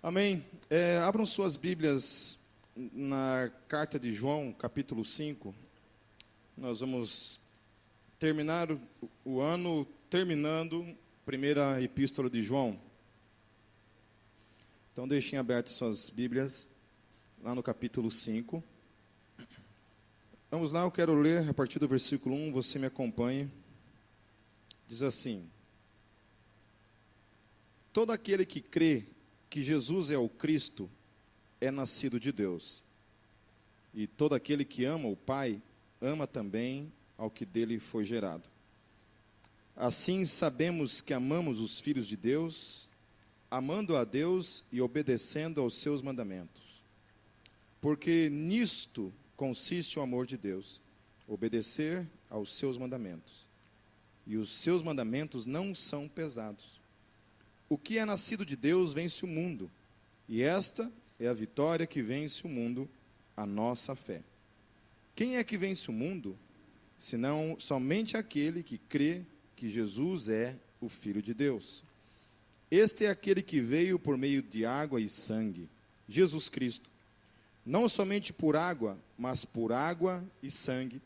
Amém. Abram suas Bíblias na carta de João, capítulo 5. Nós vamos terminar o ano terminando a primeira epístola de João. Então deixem abertas suas Bíblias lá no capítulo 5. Vamos lá, eu quero ler a partir do versículo 1, você me acompanhe. Diz assim: todo aquele que crê que Jesus é o Cristo é nascido de Deus. E todo aquele que ama o Pai, ama também ao que dele foi gerado. Assim sabemos que amamos os filhos de Deus, amando a Deus e obedecendo aos seus mandamentos. Porque nisto consiste o amor de Deus, obedecer aos seus mandamentos. E os seus mandamentos não são pesados. O que é nascido de Deus vence o mundo, e esta é a vitória que vence o mundo, a nossa fé. Quem é que vence o mundo, senão somente aquele que crê que Jesus é o Filho de Deus? Este é aquele que veio por meio de água e sangue, Jesus Cristo. Não somente por água, mas por água e sangue.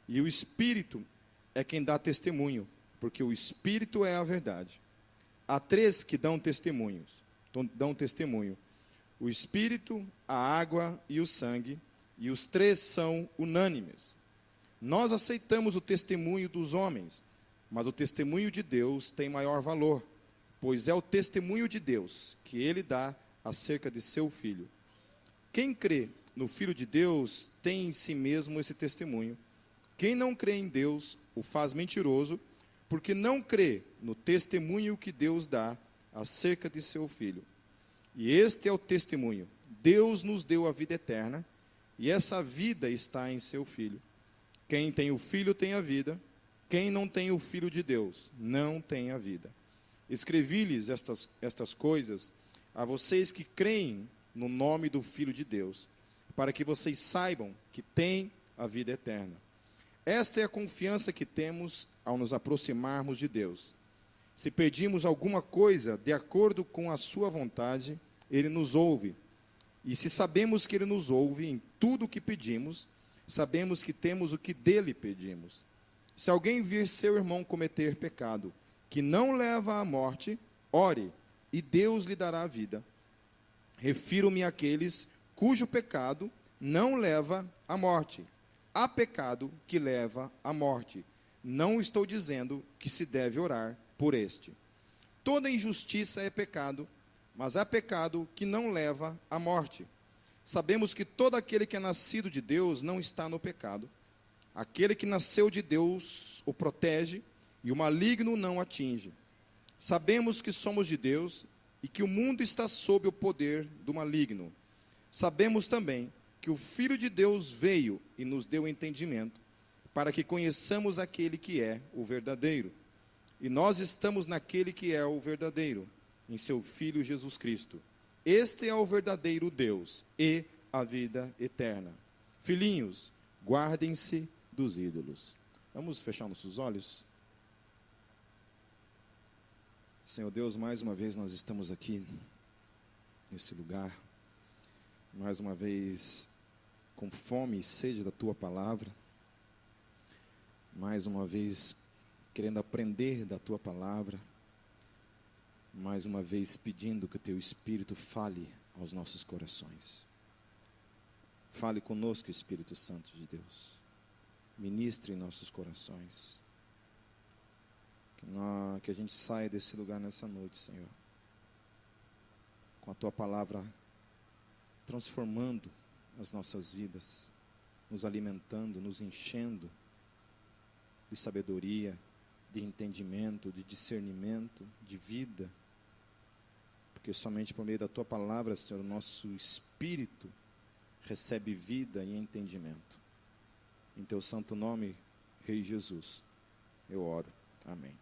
E o Espírito é quem dá testemunho, porque o Espírito é a verdade. Há três que dão testemunho: o Espírito, a água e o sangue, e os três são unânimes. Nós aceitamos o testemunho dos homens, mas o testemunho de Deus tem maior valor, pois é o testemunho de Deus que ele dá acerca de seu Filho. Quem crê no Filho de Deus tem em si mesmo esse testemunho. Quem não crê em Deus o faz mentiroso, porque não crê no testemunho que Deus dá acerca de seu Filho. E este é o testemunho: Deus nos deu a vida eterna, e essa vida está em seu Filho. Quem tem o Filho tem a vida, quem não tem o Filho de Deus não tem a vida. Escrevi-lhes estas coisas a vocês que creem no nome do Filho de Deus, para que vocês saibam que têm a vida eterna. Esta é a confiança que temos ao nos aproximarmos de Deus. Se pedimos alguma coisa de acordo com a sua vontade, ele nos ouve. E se sabemos que ele nos ouve em tudo o que pedimos, sabemos que temos o que dele pedimos. Se alguém vir seu irmão cometer pecado que não leva à morte, ore, e Deus lhe dará a vida. Refiro-me àqueles cujo pecado não leva à morte. Há pecado que leva à morte. Não estou dizendo que se deve orar por este. Toda injustiça é pecado, mas há pecado que não leva à morte. Sabemos que todo aquele que é nascido de Deus não está no pecado. Aquele que nasceu de Deus o protege, e o maligno não atinge. Sabemos que somos de Deus e que o mundo está sob o poder do maligno. Sabemos também que o Filho de Deus veio e nos deu entendimento, para que conheçamos aquele que é o verdadeiro. E nós estamos naquele que é o verdadeiro, em seu Filho Jesus Cristo. Este é o verdadeiro Deus e a vida eterna. Filhinhos, guardem-se dos ídolos. Vamos fechar nossos olhos? Senhor Deus, mais uma vez nós estamos aqui, nesse lugar, mais uma vez com fome e sede da Tua Palavra, mais uma vez querendo aprender da Tua Palavra, mais uma vez pedindo que o Teu Espírito fale aos nossos corações. Fale conosco, Espírito Santo de Deus, ministre em nossos corações, que a gente saia desse lugar nessa noite, Senhor, com a Tua Palavra transformando as nossas vidas, nos alimentando, nos enchendo de sabedoria, de entendimento, de discernimento, de vida, porque somente por meio da Tua Palavra, Senhor, o nosso espírito recebe vida e entendimento. Em Teu santo nome, Rei Jesus, eu oro. Amém.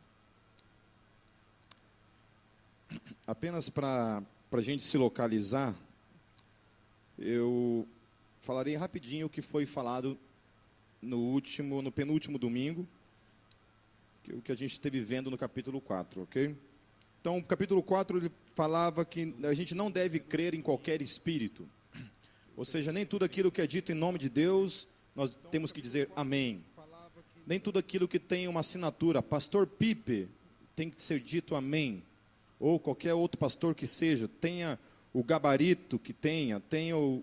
Apenas para a gente se localizar, eu falarei rapidinho o que foi falado no penúltimo domingo, o que a gente esteve vendo no capítulo 4, ok? Então, o capítulo 4, ele falava que a gente não deve crer em qualquer espírito. Ou seja, nem tudo aquilo que é dito em nome de Deus, nós temos que dizer amém. Nem tudo aquilo que tem uma assinatura, pastor Pipe, tem que ser dito amém. Ou qualquer outro pastor que seja, tenha o gabarito que tenha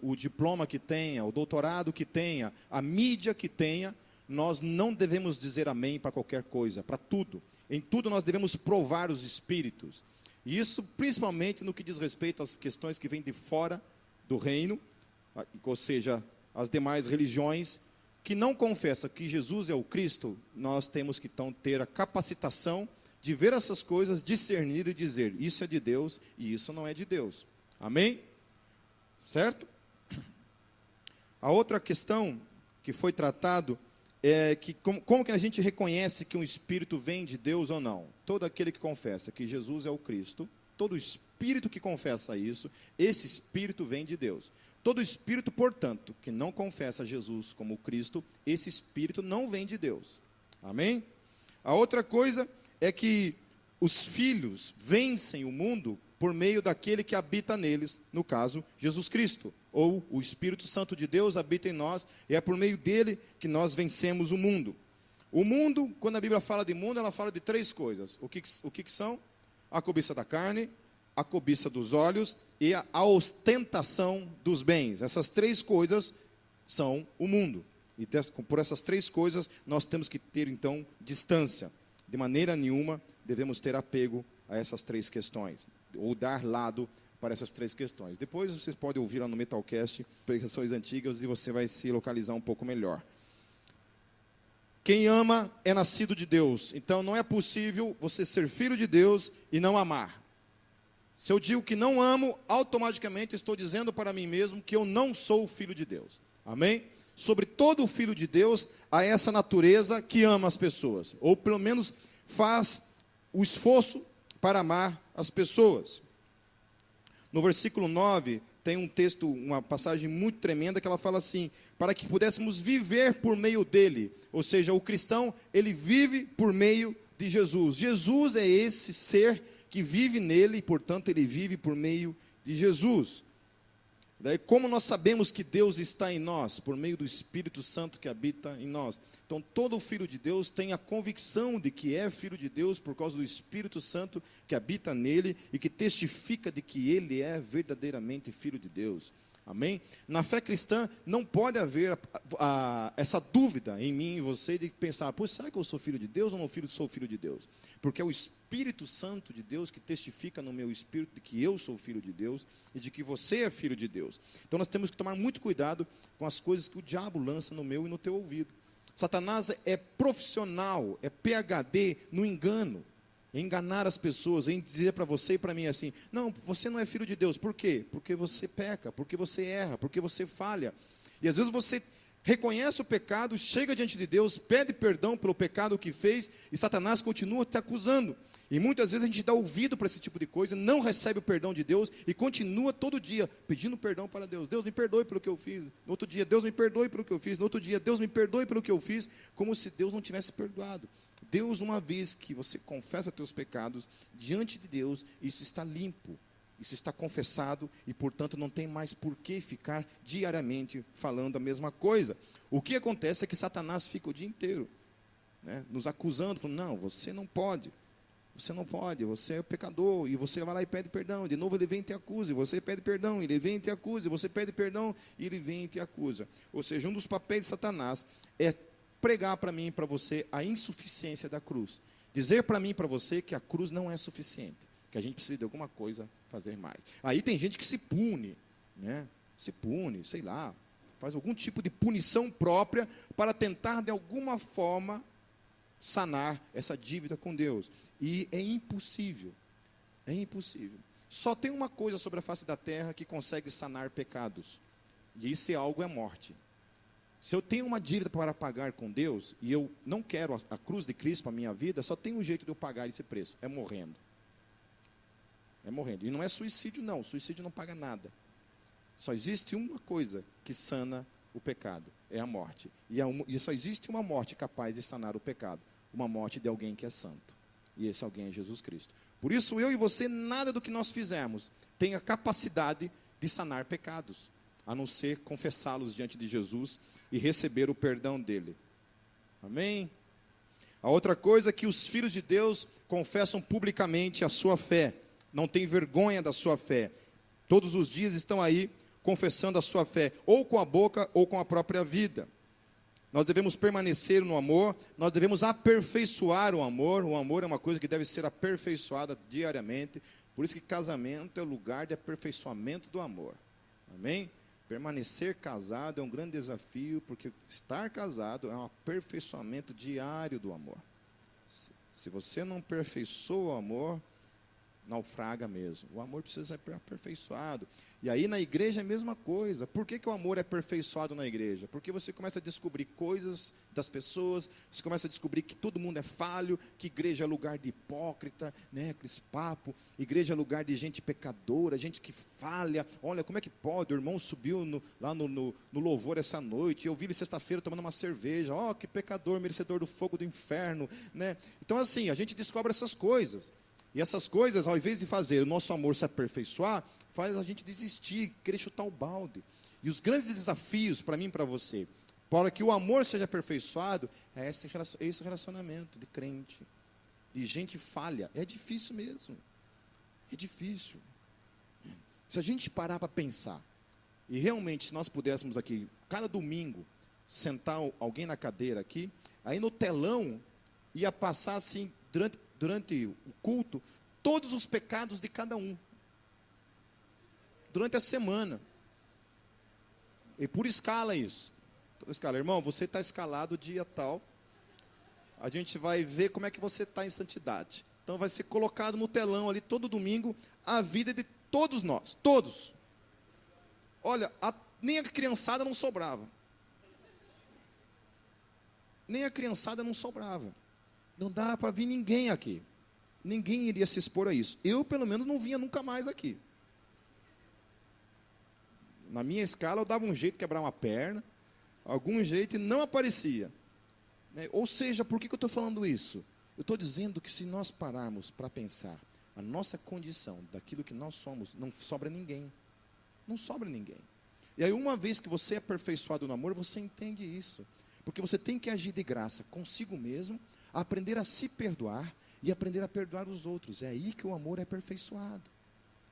o diploma que tenha, o doutorado que tenha, a mídia que tenha, nós não devemos dizer amém para qualquer coisa, para tudo. Em tudo nós devemos provar os espíritos. E isso principalmente no que diz respeito às questões que vêm de fora do reino, ou seja, as demais religiões que não confessam que Jesus é o Cristo, nós temos que então ter a capacitação de ver essas coisas, discernir e dizer, isso é de Deus e isso não é de Deus. Amém? Certo? A outra questão que foi tratado é que como que a gente reconhece que um espírito vem de Deus ou não? Todo aquele que confessa que Jesus é o Cristo, todo espírito que confessa isso, esse espírito vem de Deus. Todo espírito, portanto, que não confessa Jesus como o Cristo, esse espírito não vem de Deus. Amém? A outra coisa é que os filhos vencem o mundo por meio daquele que habita neles, no caso, Jesus Cristo, ou o Espírito Santo de Deus habita em nós, e é por meio dele que nós vencemos o mundo. O mundo, quando a Bíblia fala de mundo, ela fala de três coisas. O que são? A cobiça da carne, a cobiça dos olhos e a ostentação dos bens. Essas três coisas são o mundo. E por essas três coisas, nós temos que ter, então, distância. De maneira nenhuma, devemos ter apego a essas três questões, ou dar lado para essas três questões. Depois vocês podem ouvir lá no Metalcast, pregações antigas, e você vai se localizar um pouco melhor. Quem ama é nascido de Deus, então não é possível você ser filho de Deus e não amar. Se eu digo que não amo, automaticamente estou dizendo para mim mesmo que eu não sou filho de Deus. Amém? Sobre todo o filho de Deus, há essa natureza que ama as pessoas, ou pelo menos faz o esforço para amar as pessoas. No versículo 9, tem um texto, uma passagem muito tremenda, que ela fala assim, para que pudéssemos viver por meio dele. Ou seja, o cristão, ele vive por meio de Jesus. Jesus é esse ser que vive nele, e portanto ele vive por meio de Jesus. Daí, como nós sabemos que Deus está em nós? Por meio do Espírito Santo que habita em nós. Então, todo filho de Deus tem a convicção de que é filho de Deus por causa do Espírito Santo que habita nele e que testifica de que ele é verdadeiramente filho de Deus. Amém? Na fé cristã, não pode haver essa dúvida em mim e em você de pensar, pô, será que eu sou filho de Deus ou não sou filho de Deus? Porque é o Espírito Santo de Deus que testifica no meu espírito de que eu sou filho de Deus e de que você é filho de Deus. Então nós temos que tomar muito cuidado com as coisas que o diabo lança no meu e no teu ouvido. Satanás é profissional, é PhD no engano. Em enganar as pessoas, em dizer para você e para mim assim, não, você não é filho de Deus. Por quê? Porque você peca, porque você erra, porque você falha. E às vezes você reconhece o pecado, chega diante de Deus, pede perdão pelo pecado que fez, e Satanás continua te acusando. E muitas vezes a gente dá ouvido para esse tipo de coisa, não recebe o perdão de Deus, e continua todo dia pedindo perdão para Deus. Deus me perdoe pelo que eu fiz. No outro dia, Deus me perdoe pelo que eu fiz. No outro dia, Deus me perdoe pelo que eu fiz, como se Deus não tivesse perdoado. Deus, uma vez que você confessa teus pecados diante de Deus, isso está limpo, isso está confessado e, portanto, não tem mais por que ficar diariamente falando a mesma coisa. O que acontece é que Satanás fica o dia inteiro, né, nos acusando, falando, não, você não pode, você é pecador, e você vai lá e pede perdão, de novo ele vem e te acusa, e você pede perdão, ele vem e te acusa, e você pede perdão, e ele vem e te acusa. Ou seja, um dos papéis de Satanás é pregar para mim e para você a insuficiência da cruz. Dizer para mim e para você que a cruz não é suficiente, que a gente precisa de alguma coisa fazer mais. Aí tem gente que se pune, né? Se pune, sei lá, faz algum tipo de punição própria para tentar de alguma forma sanar essa dívida com Deus. E é impossível. É impossível. Só tem uma coisa sobre a face da terra que consegue sanar pecados. E esse algo é a morte. Se eu tenho uma dívida para pagar com Deus, e eu não quero a cruz de Cristo para a minha vida, só tem um jeito de eu pagar esse preço, é morrendo. É morrendo. E não é suicídio não, suicídio não paga nada. Só existe uma coisa que sana o pecado, é a morte. E só existe uma morte capaz de sanar o pecado, uma morte de alguém que é santo. E esse alguém é Jesus Cristo. Por isso, eu e você, nada do que nós fizermos tem a capacidade de sanar pecados, a não ser confessá-los diante de Jesus e receber o perdão dele. Amém? A outra coisa é que os filhos de Deus confessam publicamente a sua fé, não tem vergonha da sua fé. Todos os dias estão aí confessando a sua fé, ou com a boca ou com a própria vida. Nós devemos permanecer no amor, nós devemos aperfeiçoar o amor é uma coisa que deve ser aperfeiçoada diariamente, por isso que casamento é o lugar de aperfeiçoamento do amor, amém? Permanecer casado é um grande desafio, porque estar casado é um aperfeiçoamento diário do amor. Se você não aperfeiçoa o amor, naufraga mesmo. O amor precisa ser aperfeiçoado. E aí na igreja é a mesma coisa. Por que o amor é aperfeiçoado na igreja? Porque você começa a descobrir coisas das pessoas, você começa a descobrir que todo mundo é falho, que igreja é lugar de hipócrita, né, aqueles papos, igreja é lugar de gente pecadora, gente que falha. Olha, como é que pode? O irmão subiu lá no louvor essa noite, eu vi ele sexta-feira tomando uma cerveja, ó, que pecador, merecedor do fogo do inferno, né? Então assim, a gente descobre essas coisas. E essas coisas, ao invés de fazer o nosso amor se aperfeiçoar, faz a gente desistir, querer chutar o balde. E os grandes desafios para mim e para você, para que o amor seja aperfeiçoado, é esse relacionamento de crente, de gente falha. É difícil mesmo. É difícil. Se a gente parar para pensar, e realmente se nós pudéssemos aqui, cada domingo, sentar alguém na cadeira aqui, aí no telão ia passar assim, durante o culto, todos os pecados de cada um. Durante a semana. E por escala isso. Toda escala. Irmão, você está escalado dia tal. A gente vai ver como é que você está em santidade. Então vai ser colocado no telão ali todo domingo a vida de todos nós. Todos. Olha, nem a criançada não sobrava. Nem a criançada não sobrava. Não dá para vir ninguém aqui. Ninguém iria se expor a isso. Eu, pelo menos, não vinha nunca mais aqui. Na minha escala, eu dava um jeito de quebrar uma perna, algum jeito, e não aparecia. Ou seja, por que eu estou falando isso? Eu estou dizendo que se nós pararmos para pensar a nossa condição, daquilo que nós somos, não sobra ninguém. Não sobra ninguém. E aí, uma vez que você é aperfeiçoado no amor, você entende isso. Porque você tem que agir de graça consigo mesmo, aprender a se perdoar e aprender a perdoar os outros. É aí que o amor é aperfeiçoado.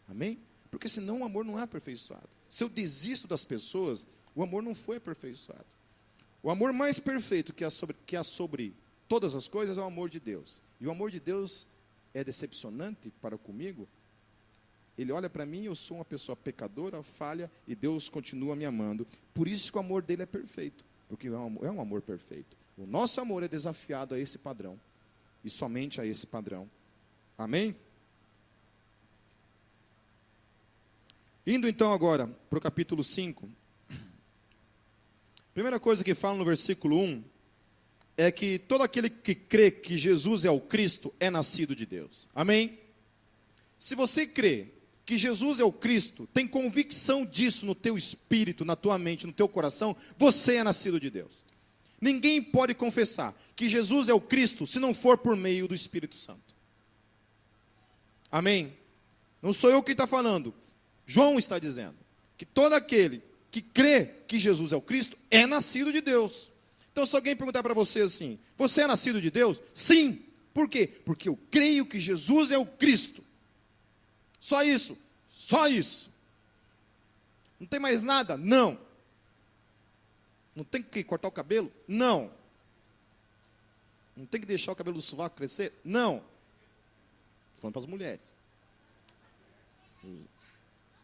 Amém? Porque senão o amor não é aperfeiçoado. Se eu desisto das pessoas, o amor não foi aperfeiçoado. O amor mais perfeito que há sobre todas as coisas é o amor de Deus. E o amor de Deus é decepcionante para comigo. Ele olha para mim, eu sou uma pessoa pecadora, falha, e Deus continua me amando. Por isso que o amor dele é perfeito. Porque é um amor perfeito. O nosso amor é desafiado a esse padrão. E somente a esse padrão. Amém? Indo então agora para o capítulo 5. Primeira coisa que fala no versículo 1 é que todo aquele que crê que Jesus é o Cristo é nascido de Deus. Amém? Se você crê que Jesus é o Cristo, tem convicção disso no teu espírito, na tua mente, no teu coração, você é nascido de Deus. Ninguém pode confessar que Jesus é o Cristo se não for por meio do Espírito Santo. Amém? Não sou eu quem está falando. João está dizendo que todo aquele que crê que Jesus é o Cristo é nascido de Deus. Então se alguém perguntar para você assim, você é nascido de Deus? Sim. Por quê? Porque eu creio que Jesus é o Cristo. Só isso. Só isso. Não tem mais nada? Não. Não tem que cortar o cabelo? Não. Não tem que deixar o cabelo do sovaco crescer? Não. Estou falando para as mulheres.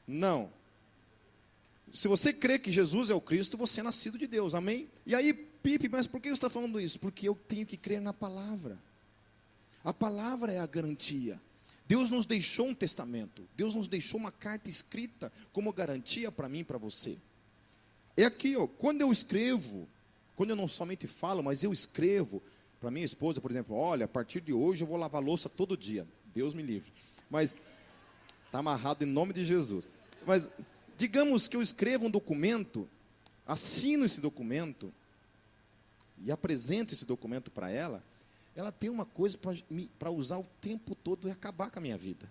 Não. Se você crê que Jesus é o Cristo, você é nascido de Deus. Amém? E aí, Pipe, mas por que você está falando isso? Porque eu tenho que crer na palavra. A palavra é a garantia. Deus nos deixou um testamento. Deus nos deixou uma carta escrita como garantia para mim e para você. É aqui, ó, quando eu escrevo, quando eu não somente falo, mas eu escrevo para minha esposa, por exemplo, olha, a partir de hoje eu vou lavar louça todo dia. Deus me livre. Mas está amarrado em nome de Jesus. Mas digamos que eu escrevo um documento, assino esse documento e apresento esse documento para ela. ela tem uma coisa para usar o tempo todo e acabar com a minha vida.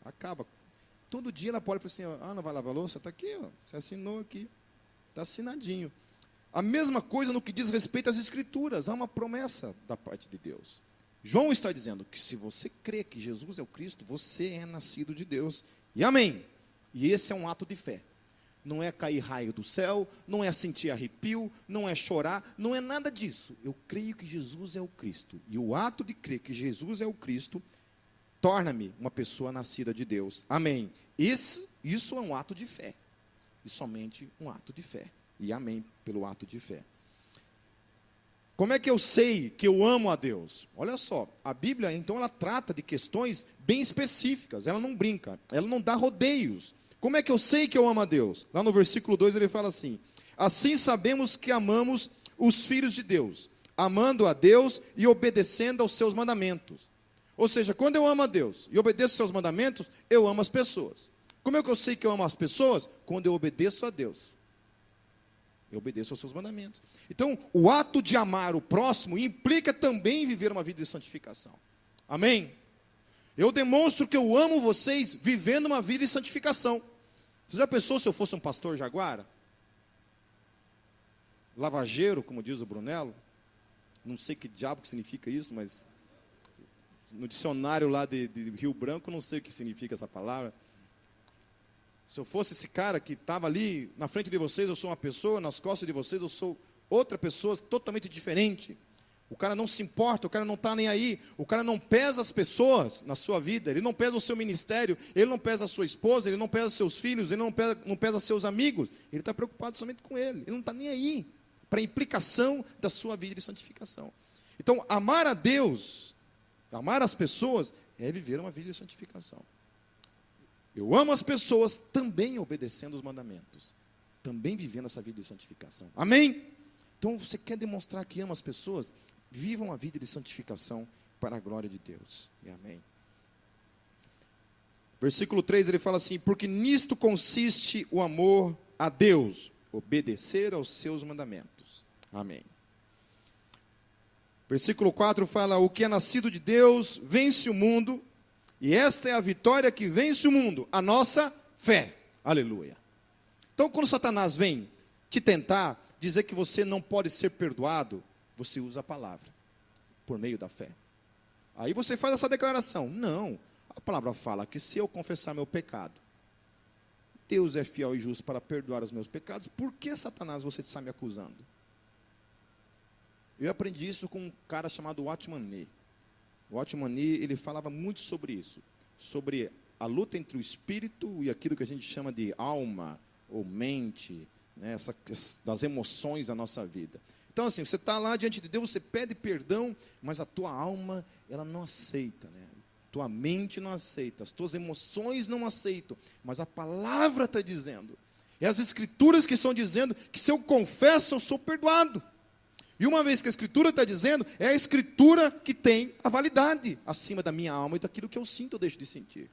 Acaba. Todo dia ela pode falar assim, não vai lavar a louça? Está aqui, ó, você assinou aqui. Está assinadinho. A mesma coisa no que diz respeito às Escrituras. Há uma promessa da parte de Deus. João está dizendo que se você crê que Jesus é o Cristo, você é nascido de Deus. E amém. E esse é um ato de fé. Não é cair raio do céu, não é sentir arrepio, não é chorar, não é nada disso. Eu creio que Jesus é o Cristo. E o ato de crer que Jesus é o Cristo torna-me uma pessoa nascida de Deus. Amém. Isso é um ato de fé. E somente um ato de fé. E amém pelo ato de fé. Como é que eu sei que eu amo a Deus? Olha só, a Bíblia, então, ela trata de questões bem específicas. Ela não brinca, ela não dá rodeios. Como é que eu sei que eu amo a Deus? Lá no versículo 2 ele fala assim: assim sabemos que amamos os filhos de Deus, amando a Deus e obedecendo aos seus mandamentos. Ou seja, quando eu amo a Deus e obedeço aos seus mandamentos, eu amo as pessoas. Como é que eu sei que eu amo as pessoas? Quando eu obedeço a Deus. Eu obedeço aos seus mandamentos. Então, o ato de amar o próximo implica também viver uma vida de santificação. Amém? Eu demonstro que eu amo vocês vivendo uma vida de santificação. Você já pensou se eu fosse um pastor jaguara? Lavageiro, como diz o Brunello? Não sei que diabo que significa isso, mas no dicionário lá de Rio Branco, não sei o que significa essa palavra. Se eu fosse esse cara que estava ali na frente de vocês, eu sou uma pessoa, nas costas de vocês, eu sou outra pessoa totalmente diferente. O cara não se importa, o cara não está nem aí, o cara não pesa as pessoas na sua vida, ele não pesa o seu ministério, ele não pesa a sua esposa, ele não pesa seus filhos, ele não pesa seus amigos, ele está preocupado somente com ele não está nem aí para a implicação da sua vida de santificação. Então, amar a Deus, amar as pessoas, é viver uma vida de santificação. Eu amo as pessoas também obedecendo os mandamentos, também vivendo essa vida de santificação. Amém? Então, você quer demonstrar que ama as pessoas? Vivam a vida de santificação para a glória de Deus. E amém. Versículo 3, ele fala assim: porque nisto consiste o amor a Deus, obedecer aos seus mandamentos. Amém. Versículo 4 fala: o que é nascido de Deus vence o mundo, e esta é a vitória que vence o mundo, a nossa fé. Aleluia. Então, quando Satanás vem te tentar dizer que você não pode ser perdoado, você usa a palavra, por meio da fé. Aí você faz essa declaração: não, a palavra fala que se eu confessar meu pecado, Deus é fiel e justo para perdoar os meus pecados. Por que, Satanás, você está me acusando? Eu aprendi isso com um cara chamado Watchman Nee. O Watchman Nee, ele falava muito sobre isso, sobre a luta entre o espírito e aquilo que a gente chama de alma ou mente, né, das emoções da nossa vida. Então, assim, você está lá diante de Deus, você pede perdão, mas a tua alma, ela não aceita, né? Tua mente não aceita, as tuas emoções não aceitam, mas a palavra está dizendo, e as escrituras que estão dizendo, que se eu confesso, eu sou perdoado. E uma vez que a escritura está dizendo, é a escritura que tem a validade acima da minha alma e daquilo que eu sinto ou deixo de sentir.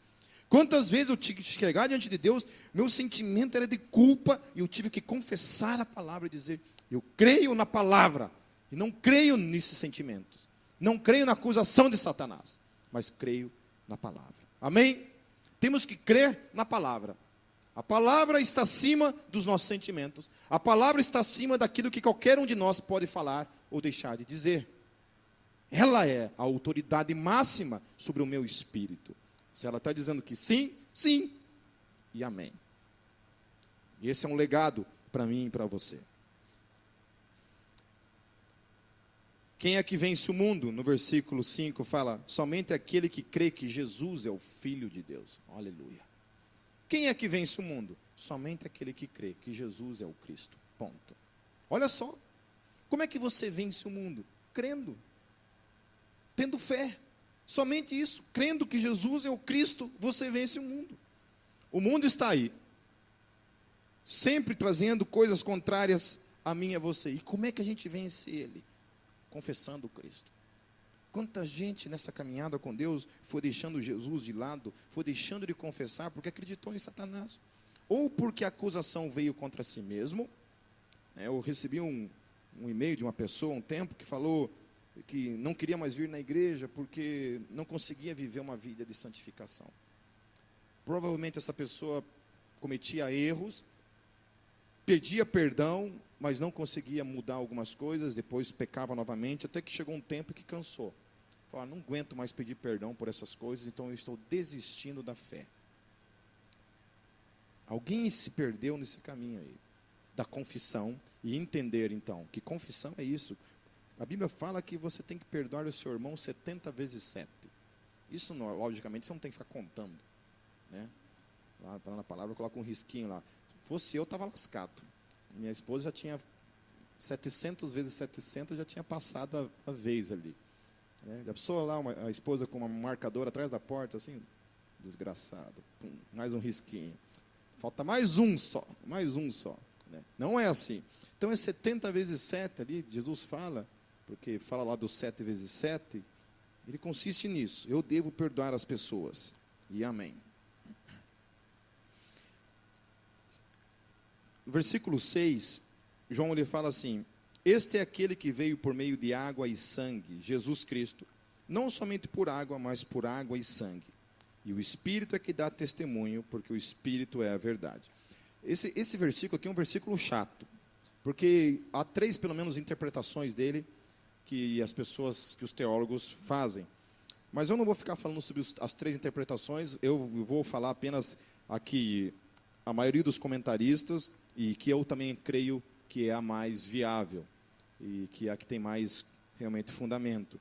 Quantas vezes eu tive que chegar diante de Deus, meu sentimento era de culpa, e eu tive que confessar a palavra e dizer: eu creio na palavra, e não creio nesses sentimentos, não creio na acusação de Satanás, mas creio na palavra. Amém? Temos que crer na palavra. A palavra está acima dos nossos sentimentos. A palavra está acima daquilo que qualquer um de nós pode falar ou deixar de dizer. Ela é a autoridade máxima sobre o meu espírito. Se ela está dizendo que sim, sim. E amém. E esse é um legado para mim e para você. Quem é que vence o mundo? No versículo 5 fala: somente aquele que crê que Jesus é o Filho de Deus. Aleluia. Quem é que vence o mundo? Somente aquele que crê que Jesus é o Cristo. Ponto. Olha só. Como é que você vence o mundo? Crendo. Tendo fé. Somente isso. Crendo que Jesus é o Cristo, você vence o mundo. O mundo está aí, sempre trazendo coisas contrárias a mim e a você. E como é que a gente vence ele? Confessando Cristo. Quanta gente nessa caminhada com Deus foi deixando Jesus de lado, foi deixando de confessar porque acreditou em Satanás. Ou porque a acusação veio contra si mesmo. Eu recebi um um e-mail de uma pessoa, um tempo, que falou que não queria mais vir na igreja porque não conseguia viver uma vida de santificação. Provavelmente essa pessoa cometia erros, pedia perdão, mas não conseguia mudar algumas coisas, depois pecava novamente, até que chegou um tempo que cansou. Falou, não aguento mais pedir perdão por essas coisas, então eu estou desistindo da fé. Alguém se perdeu nesse caminho aí, da confissão, e entender então, que confissão é isso. A Bíblia fala que você tem que perdoar o seu irmão 70 vezes 7. Isso, não, logicamente, você não tem que ficar contando. Né? Lá na palavra, coloca um risquinho lá. Se fosse eu, estava lascado. Minha esposa já tinha 700 vezes 700, já tinha passado a vez ali. Né? Já pensou lá a esposa com uma marcadora atrás da porta, assim, desgraçado. Pum, mais um risquinho. Falta mais um só. Né? Não é assim. Então é 70 vezes 7 ali, Jesus fala, porque fala lá do 7 vezes 7, ele consiste nisso. Eu devo perdoar as pessoas. E amém. No versículo 6, João ele fala assim: este é aquele que veio por meio de água e sangue, Jesus Cristo, não somente por água, mas por água e sangue. E o Espírito é que dá testemunho, porque o Espírito é a verdade. Esse versículo aqui é um versículo chato, porque há 3, pelo menos, interpretações dele, que os teólogos fazem. Mas eu não vou ficar falando sobre as 3 interpretações, eu vou falar apenas aqui a maioria dos comentaristas, e que eu também creio que é a mais viável, e que é a que tem mais, realmente, fundamento.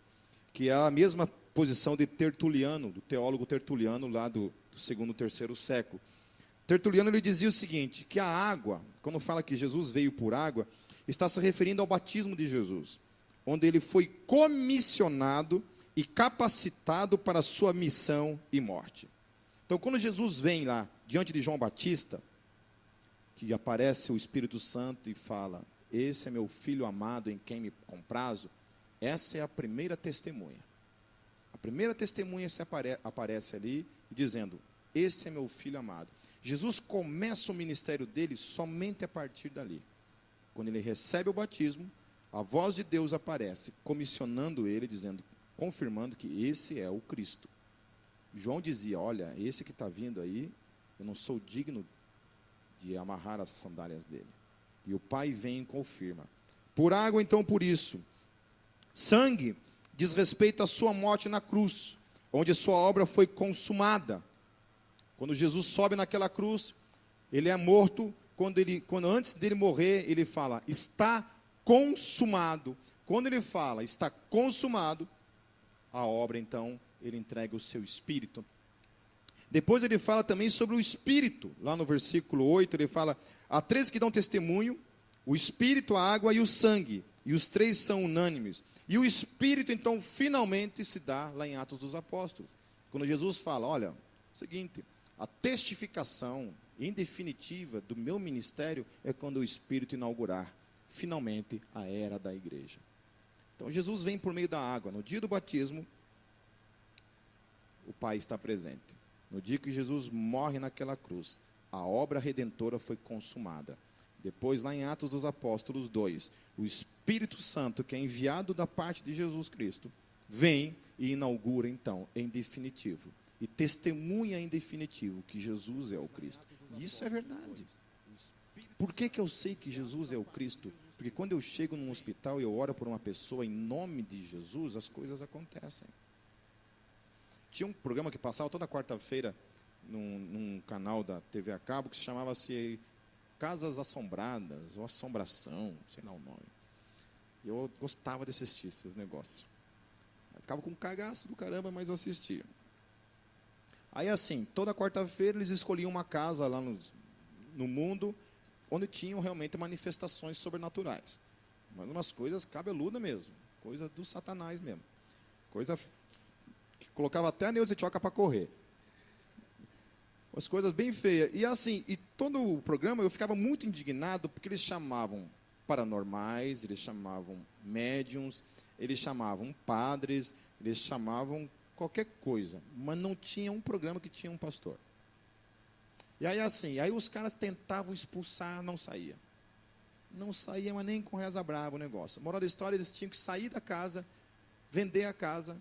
Que é a mesma posição de Tertuliano, do teólogo Tertuliano, lá do segundo, terceiro século. Tertuliano ele dizia o seguinte, que a água, quando fala que Jesus veio por água, está se referindo ao batismo de Jesus, onde ele foi comissionado e capacitado para a sua missão e morte. Então, quando Jesus vem lá, diante de João Batista, que aparece o Espírito Santo e fala, esse é meu filho amado em quem me comprazo, essa é a primeira testemunha. A primeira testemunha se aparece ali, dizendo, este é meu filho amado. Jesus começa o ministério dele somente a partir dali. Quando ele recebe o batismo, a voz de Deus aparece, comissionando ele, dizendo, confirmando que esse é o Cristo. João dizia, olha, esse que está vindo aí, eu não sou digno de amarrar as sandálias dele. E o Pai vem e confirma. Por água, então, por isso. Sangue diz respeito à sua morte na cruz, onde a sua obra foi consumada. Quando Jesus sobe naquela cruz, ele é morto, quando antes dele morrer, ele fala, está consumado. Quando ele fala, está consumado, a obra, então, ele entrega o seu espírito. Depois ele fala também sobre o Espírito, lá no versículo 8, ele fala, há 3 que dão testemunho, o Espírito, a água e o sangue, e os 3 são unânimes. E o Espírito, então, finalmente se dá lá em Atos dos Apóstolos. Quando Jesus fala, olha, é o seguinte, a testificação em definitiva do meu ministério é quando o Espírito inaugurar, finalmente, a era da igreja. Então, Jesus vem por meio da água. No dia do batismo, o Pai está presente. No dia que Jesus morre naquela cruz, a obra redentora foi consumada. Depois, lá em Atos dos Apóstolos 2, o Espírito Santo, que é enviado da parte de Jesus Cristo, vem e inaugura, então, em definitivo. E testemunha em definitivo que Jesus é o Cristo. E isso é verdade. Por que eu sei que Jesus é o Cristo? Porque quando eu chego num hospital e eu oro por uma pessoa em nome de Jesus, as coisas acontecem. Tinha um programa que passava toda quarta-feira num canal da TV a cabo que se chamava-se Casas Assombradas, ou Assombração, sei lá o nome. Eu gostava de assistir esses negócios. Eu ficava com um cagaço do caramba, mas eu assistia. Aí assim, toda quarta-feira eles escolhiam uma casa lá no mundo, onde tinham realmente manifestações sobrenaturais. Mas umas coisas cabeludas mesmo, coisa do Satanás mesmo. Coisa que colocava até a Neuza Tioca para correr. Umas coisas bem feias. E assim, e todo o programa eu ficava muito indignado, porque eles chamavam paranormais, eles chamavam médiums, eles chamavam padres, eles chamavam qualquer coisa, mas não tinha um programa que tinha um pastor. E aí assim, aí os caras tentavam expulsar, não saía. Não saía, mas nem com reza brava o negócio. Moral da história, eles tinham que sair da casa, vender a casa,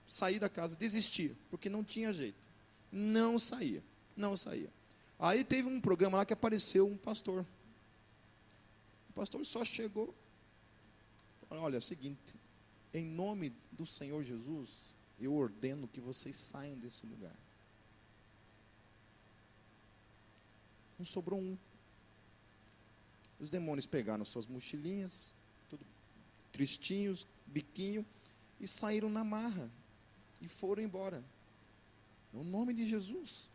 sair da casa, desistir, porque não tinha jeito. Não saía, não saía. Aí teve um programa lá que apareceu um pastor. O pastor só chegou, falou, olha, é o seguinte, em nome do Senhor Jesus, eu ordeno que vocês saiam desse lugar. Não sobrou um. Os demônios pegaram suas mochilinhas, tudo tristinhos, biquinho, e saíram na marra, e foram embora. No nome de Jesus.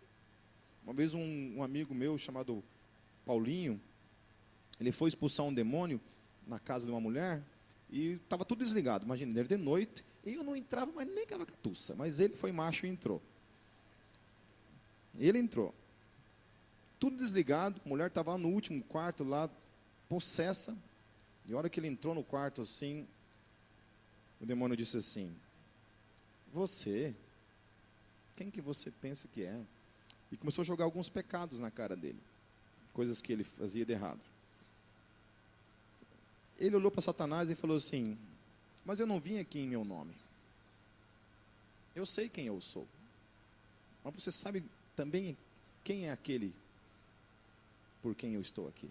Uma vez um amigo meu, chamado Paulinho, ele foi expulsar um demônio na casa de uma mulher, e estava tudo desligado, imagina, era de noite, e eu não entrava mais nem aquela catuça, mas ele foi macho e entrou. Ele entrou. Tudo desligado, a mulher estava lá no último quarto, lá, possessa, e a hora que ele entrou no quarto assim, o demônio disse assim, você, quem que você pensa que é? E começou a jogar alguns pecados na cara dele, coisas que ele fazia de errado. Ele olhou para Satanás e falou assim, mas eu não vim aqui em meu nome, eu sei quem eu sou, mas você sabe também quem é aquele por quem eu estou aqui?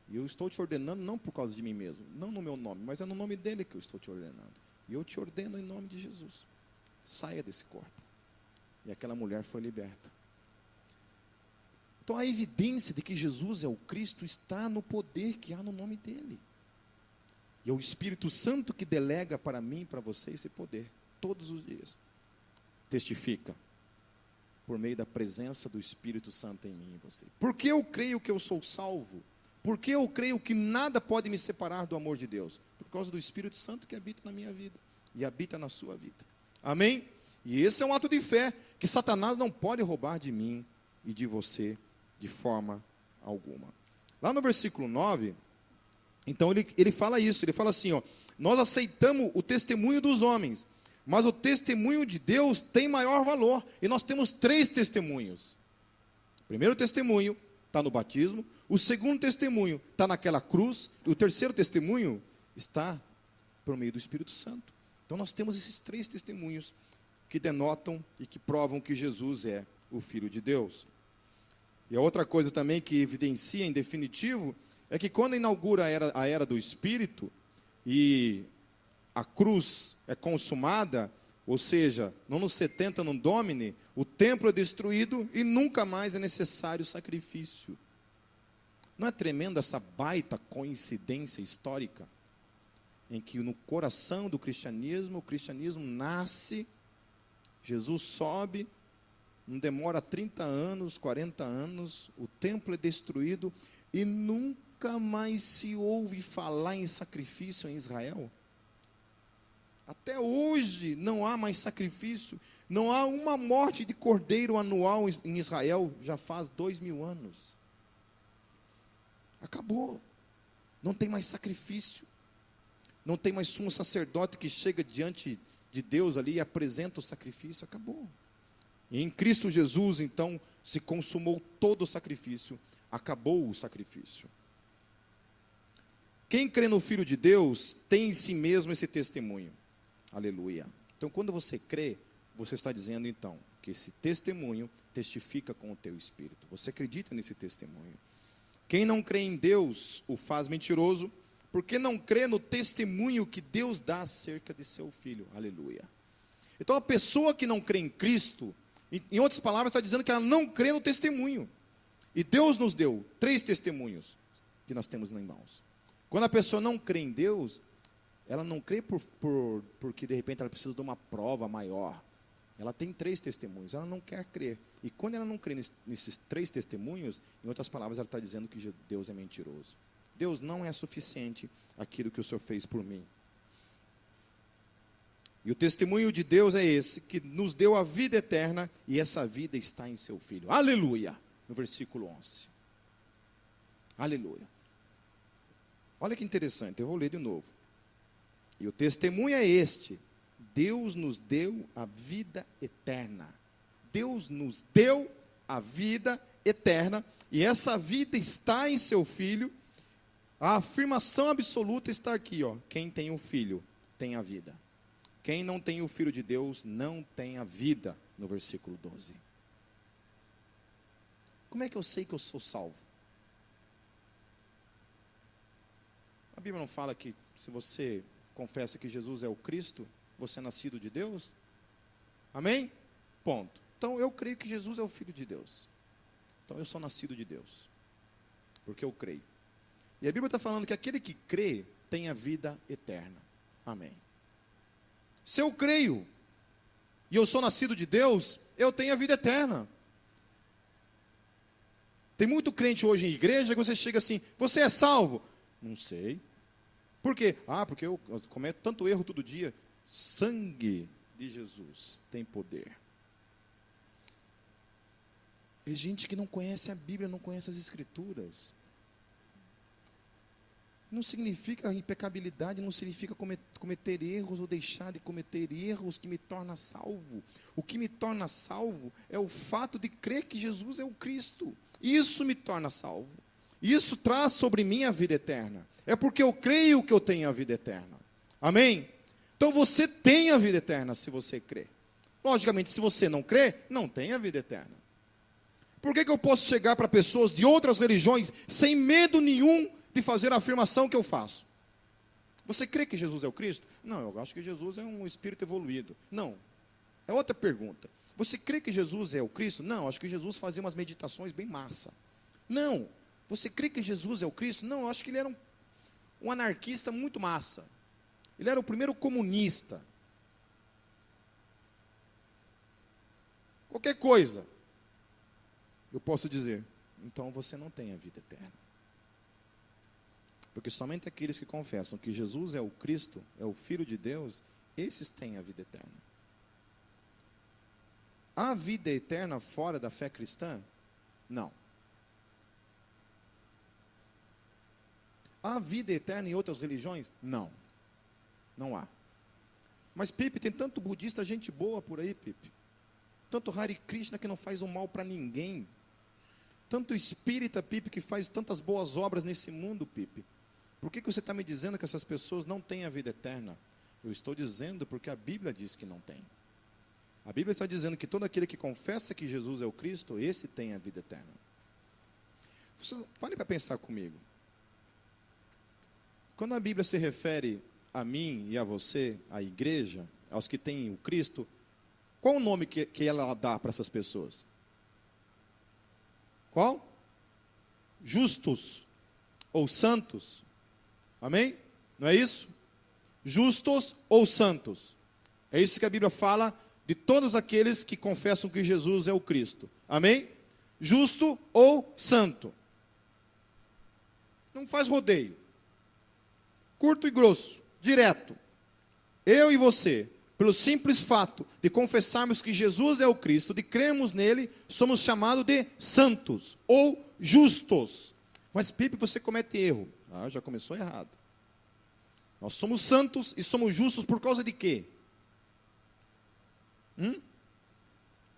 E eu estou te ordenando não por causa de mim mesmo, não no meu nome, mas é no nome dele que eu estou te ordenando. E eu te ordeno em nome de Jesus. Saia desse corpo. E aquela mulher foi liberta. Então a evidência de que Jesus é o Cristo está no poder que há no nome dele. E é o Espírito Santo que delega para mim e para você esse poder, todos os dias. Testifica. Por meio da presença do Espírito Santo em mim e em você. Por que eu creio que eu sou salvo? Por que eu creio que nada pode me separar do amor de Deus? Por causa do Espírito Santo que habita na minha vida e habita na sua vida. Amém? E esse é um ato de fé que Satanás não pode roubar de mim e de você de forma alguma. Lá no versículo 9, então ele fala isso, ele fala assim, ó, nós aceitamos o testemunho dos homens, mas o testemunho de Deus tem maior valor. E nós temos 3 testemunhos. O primeiro testemunho está no batismo. O segundo testemunho está naquela cruz. E o terceiro testemunho está por meio do Espírito Santo. Então nós temos esses 3 testemunhos que denotam e que provam que Jesus é o Filho de Deus. E a outra coisa também que evidencia em definitivo é que quando inaugura a era do Espírito e a cruz é consumada, ou seja, no ano 70 no Domine, o templo é destruído e nunca mais é necessário sacrifício. Não é tremenda essa baita coincidência histórica? Em que no coração do cristianismo, o cristianismo nasce, Jesus sobe, não demora 30 anos, 40 anos, o templo é destruído e nunca mais se ouve falar em sacrifício em Israel. Até hoje não há mais sacrifício, não há uma morte de cordeiro anual em Israel, já faz 2000 anos. Acabou, não tem mais sacrifício, não tem mais sumo sacerdote que chega diante de Deus ali e apresenta o sacrifício, acabou. E em Cristo Jesus, então, se consumou todo o sacrifício, acabou o sacrifício. Quem crê no Filho de Deus tem em si mesmo esse testemunho. Aleluia. Então, quando você crê, você está dizendo, então, que esse testemunho testifica com o teu espírito. Você acredita nesse testemunho. Quem não crê em Deus o faz mentiroso, porque não crê no testemunho que Deus dá acerca de seu Filho. Aleluia. Então, a pessoa que não crê em Cristo, em outras palavras, está dizendo que ela não crê no testemunho. E Deus nos deu 3 testemunhos que nós temos em mãos. Quando a pessoa não crê em Deus, ela não crê porque de repente ela precisa de uma prova maior. Ela tem 3 testemunhos, ela não quer crer. E quando ela não crê nesses 3 testemunhos, em outras palavras, ela está dizendo que Deus é mentiroso. Deus não é suficiente aquilo que o Senhor fez por mim. E o testemunho de Deus é esse, que nos deu a vida eterna, e essa vida está em seu Filho. Aleluia! No versículo 11. Aleluia. Olha que interessante, eu vou ler de novo. E o testemunho é este: Deus nos deu a vida eterna. Deus nos deu a vida eterna, e essa vida está em seu Filho, a afirmação absoluta está aqui, ó. Quem tem o Filho tem a vida. Quem não tem o Filho de Deus não tem a vida, no versículo 12. Como é que eu sei que eu sou salvo? A Bíblia não fala que se você confessa que Jesus é o Cristo, você é nascido de Deus? Amém? Ponto. Então eu creio que Jesus é o Filho de Deus. Então eu sou nascido de Deus, porque eu creio. E a Bíblia está falando que aquele que crê tem a vida eterna. Amém. Se eu creio e eu sou nascido de Deus, eu tenho a vida eterna. Tem muito crente hoje em igreja que você chega assim, você é salvo? Não sei. Por quê? Porque eu cometo tanto erro todo dia. Sangue de Jesus tem poder. É gente que não conhece a Bíblia, não conhece as Escrituras. Não significa impecabilidade, não significa cometer erros ou deixar de cometer erros que me torna salvo. O que me torna salvo é o fato de crer que Jesus é o Cristo. Isso me torna salvo. Isso traz sobre mim a vida eterna. É porque eu creio que eu tenho a vida eterna. Amém? Então você tem a vida eterna se você crê. Logicamente, se você não crê, não tem a vida eterna. Por que eu posso chegar para pessoas de outras religiões sem medo nenhum de fazer a afirmação que eu faço? Você crê que Jesus é o Cristo? Não, eu acho que Jesus é um espírito evoluído. Não, é outra pergunta. Você crê que Jesus é o Cristo? Não, acho que Jesus fazia umas meditações bem massa. Não, você crê que Jesus é o Cristo? Não, acho que ele era um anarquista muito massa. Ele era o primeiro comunista. Qualquer coisa, eu posso dizer, então você não tem a vida eterna. Porque somente aqueles que confessam que Jesus é o Cristo, é o Filho de Deus, esses têm a vida eterna. Há vida eterna fora da fé cristã? Não. Há vida eterna em outras religiões? Não. Não há. Mas, Pipe, tem tanto budista, gente boa por aí, Pipe. Tanto Hare Krishna que não faz um mal para ninguém. Tanto espírita, Pipe, que faz tantas boas obras nesse mundo, Pipe. Por que você está me dizendo que essas pessoas não têm a vida eterna? Eu estou dizendo porque a Bíblia diz que não tem. A Bíblia está dizendo que todo aquele que confessa que Jesus é o Cristo, esse tem a vida eterna. Vocês parem para pensar comigo. Quando a Bíblia se refere a mim e a você, à igreja, aos que têm o Cristo, qual o nome que ela dá para essas pessoas? Qual? Justos ou santos. Amém? Não é isso? Justos ou santos. É isso que a Bíblia fala de todos aqueles que confessam que Jesus é o Cristo. Amém? Justo ou santo. Não faz rodeio. Curto e grosso, direto. Eu e você, pelo simples fato de confessarmos que Jesus é o Cristo, de crermos nele, somos chamados de santos ou justos. Mas, Pipe, você comete erro. Já começou errado. Nós somos santos e somos justos por causa de quê?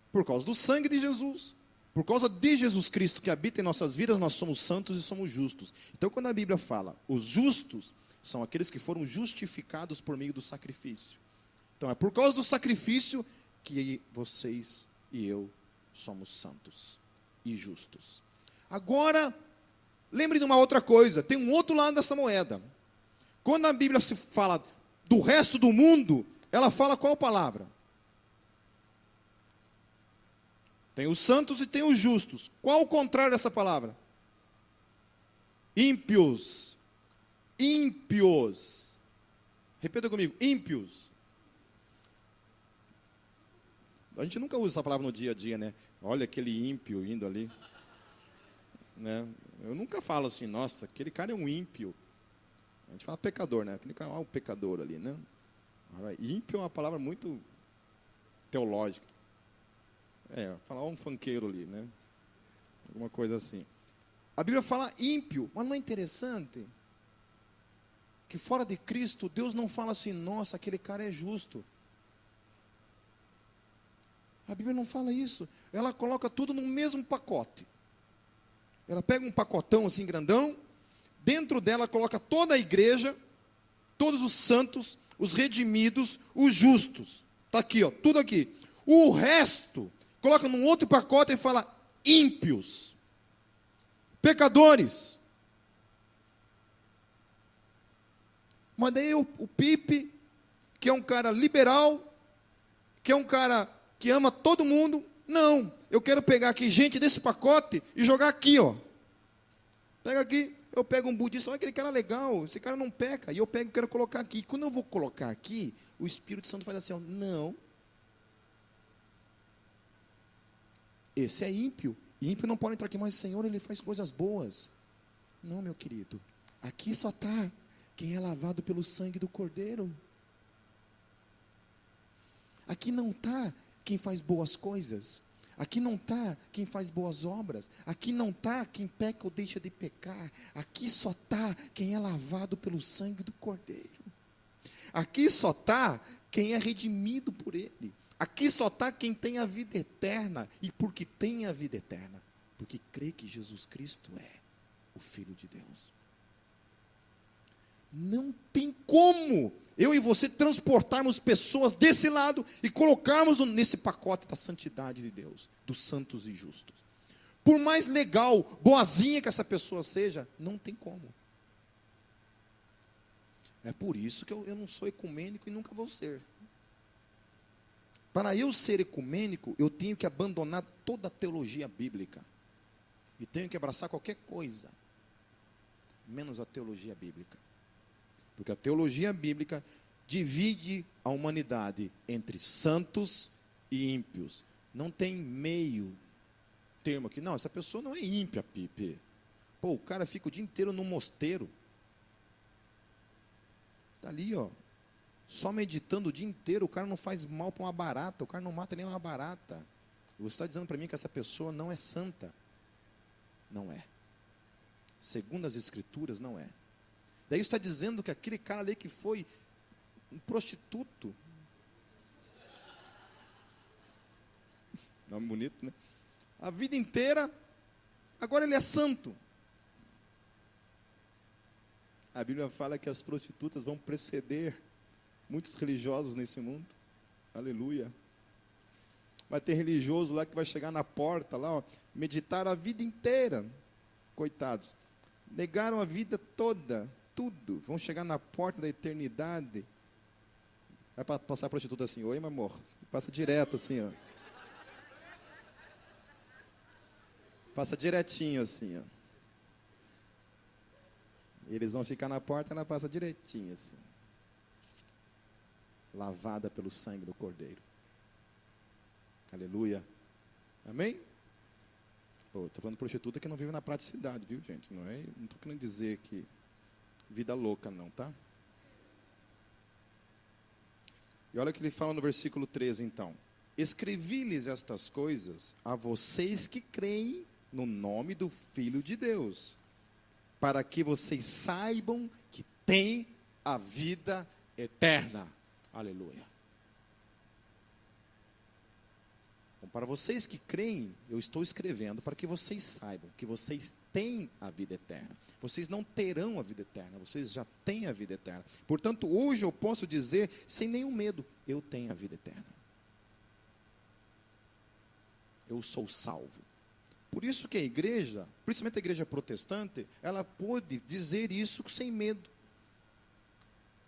Por causa do sangue de Jesus. Por causa de Jesus Cristo que habita em nossas vidas, nós somos santos e somos justos. Então, quando a Bíblia fala, os justos são aqueles que foram justificados por meio do sacrifício. Então, é por causa do sacrifício que vocês e eu somos santos e justos. Agora, lembre de uma outra coisa, tem um outro lado dessa moeda. Quando a Bíblia se fala do resto do mundo, ela fala qual palavra? Tem os santos e tem os justos. Qual o contrário dessa palavra? Ímpios. Ímpios. Repita comigo, ímpios. A gente nunca usa essa palavra no dia a dia, né? Olha aquele ímpio indo ali. Né? Eu nunca falo assim, nossa, aquele cara é um ímpio. A gente fala pecador, né? Aquele cara é um pecador ali, né? Ímpio é uma palavra muito teológica. Falar um funkeiro ali, né? Alguma coisa assim. A Bíblia fala ímpio, mas não é interessante que fora de Cristo, Deus não fala assim, nossa, aquele cara é justo. A Bíblia não fala isso. Ela coloca tudo no mesmo pacote. Ela pega um pacotão assim grandão, dentro dela coloca toda a igreja, todos os santos, os redimidos, os justos. Está aqui, ó, tudo aqui. O resto, coloca num outro pacote e fala ímpios, pecadores. Mas daí o Pipe, que é um cara liberal, que é um cara que ama todo mundo, não, eu quero pegar aqui gente desse pacote e jogar aqui, ó. Pega aqui, eu pego um budista, olha aquele cara legal, esse cara não peca, e eu pego e quero colocar aqui. Quando eu vou colocar aqui, o Espírito Santo faz assim, ó, não. Esse é ímpio. Ímpio não pode entrar aqui, mas o Senhor, Ele faz coisas boas. Não, meu querido, aqui só está quem é lavado pelo sangue do Cordeiro. Aqui não está quem faz boas coisas. Aqui não está quem faz boas obras. Aqui não está quem peca ou deixa de pecar. Aqui só está quem é lavado pelo sangue do Cordeiro. Aqui só está quem é redimido por Ele. Aqui só está quem tem a vida eterna. E porque tem a vida eterna, porque crê que Jesus Cristo é o Filho de Deus. Não tem como eu e você transportarmos pessoas desse lado e colocarmos nesse pacote da santidade de Deus, dos santos e justos. Por mais legal, boazinha que essa pessoa seja, não tem como. É por isso que eu não sou ecumênico e nunca vou ser. Para eu ser ecumênico, eu tenho que abandonar toda a teologia bíblica. E tenho que abraçar qualquer coisa, menos a teologia bíblica. Porque a teologia bíblica divide a humanidade entre santos e ímpios. Não tem meio termo aqui. Não, essa pessoa não é ímpia, Pipe. Pô, o cara fica o dia inteiro no mosteiro. Está ali, ó. Só meditando o dia inteiro. O cara não faz mal para uma barata. O cara não mata nem uma barata. Você está dizendo para mim que essa pessoa não é santa? Não é. Segundo as Escrituras, não é. Daí está dizendo que aquele cara ali que foi um prostituto. Nome bonito, né? A vida inteira, agora ele é santo. A Bíblia fala que as prostitutas vão preceder muitos religiosos nesse mundo. Aleluia. Vai ter religioso lá que vai chegar na porta lá, ó, meditar a vida inteira. Coitados. Negaram a vida toda. Tudo, vão chegar na porta da eternidade. Vai passar a prostituta assim, oi, meu amor. Passa direto assim, ó. Passa direitinho assim, ó. Eles vão ficar na porta, ela passa direitinho assim. Lavada pelo sangue do Cordeiro. Aleluia. Amém? Estou falando prostituta que não vive na praticidade, viu, gente? Não estou querendo dizer que vida louca não, tá? E olha o que ele fala no versículo 13, então. Escrevi-lhes estas coisas a vocês que creem no nome do Filho de Deus, para que vocês saibam que têm a vida eterna. Aleluia. Bom, para vocês que creem, eu estou escrevendo para que vocês saibam que vocês têm a vida eterna. Vocês não terão a vida eterna, vocês já têm a vida eterna. Portanto, hoje eu posso dizer, sem nenhum medo, eu tenho a vida eterna. Eu sou salvo. Por isso que a igreja, principalmente a igreja protestante, ela pôde dizer isso sem medo.